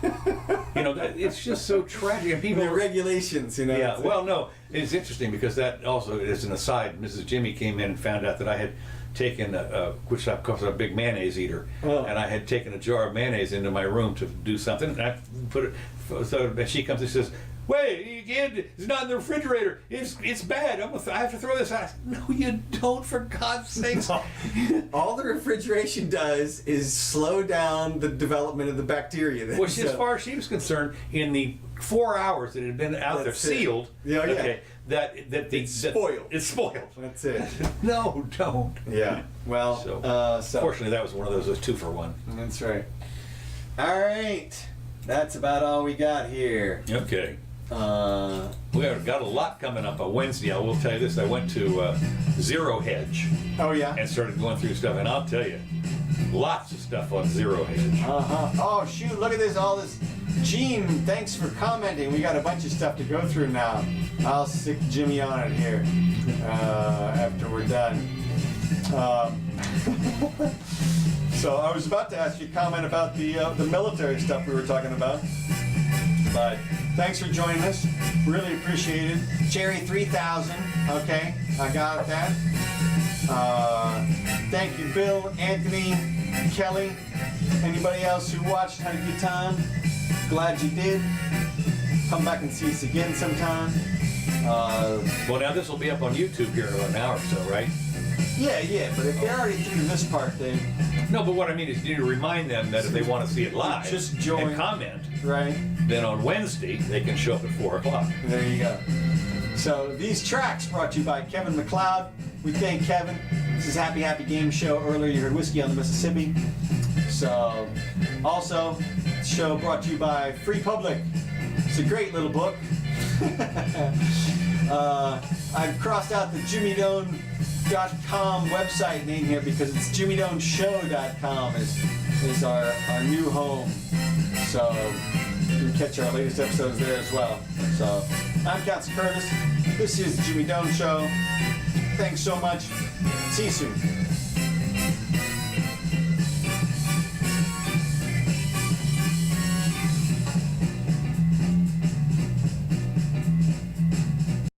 It's just so tragic. And people, the regulations, Yeah, well, no, it's interesting because that also, as an aside, Mrs. Jimmy came in and found out that I had taken, which of course I'm a big mayonnaise eater, and I had taken a jar of mayonnaise into my room to do something, and I put it, so she comes and says, wait, it's not in the refrigerator. It's bad. I have to throw this out. I said, no, you don't, for God's sakes. All the refrigeration does is slow down the development of the bacteria. Which, as far as she was concerned, in the 4 hours that it had been out there sealed, that it's spoiled. It's spoiled. That's it. No, don't. Yeah. Well, so fortunately, that was one of those 2-for-1. That's right. All right. That's about all we got here. Okay. We have got a lot coming up on Wednesday. I will tell you this. I went to Zero Hedge. Oh, yeah? And started going through stuff. And I'll tell you, lots of stuff on Zero Hedge. Oh, shoot. Look at this. All this. Gene, thanks for commenting. We got a bunch of stuff to go through now. I'll stick Jimmy on it here after we're done. So I was about to ask you a comment about the military stuff we were talking about. But thanks for joining us. Really appreciate it. Cherry 3000. Okay, I got that. Thank you, Bill, Anthony, Kelly, anybody else who watched, had a good time. Glad you did. Come back and see us again sometime. Well, now this will be up on YouTube here in about an hour or so, right? Yeah, but if they're already through this part, then... No, but what I mean is you need to remind them that if they want to see it live just join, and comment, right? Then on Wednesday they can show up at 4 o'clock. There you go. So these tracks brought to you by Kevin MacLeod. We thank Kevin. This is Happy Happy Game Show. Earlier you heard Whiskey on the Mississippi. So also, show brought to you by Free Public. It's a great little book. I've crossed out the JimmyDoane.com website name here because it's JimmyDoneShow.com is our new home. So you can catch our latest episodes there as well. So I'm Council Curtis. This is the Jimmy Doane Show. Thanks so much. See you soon.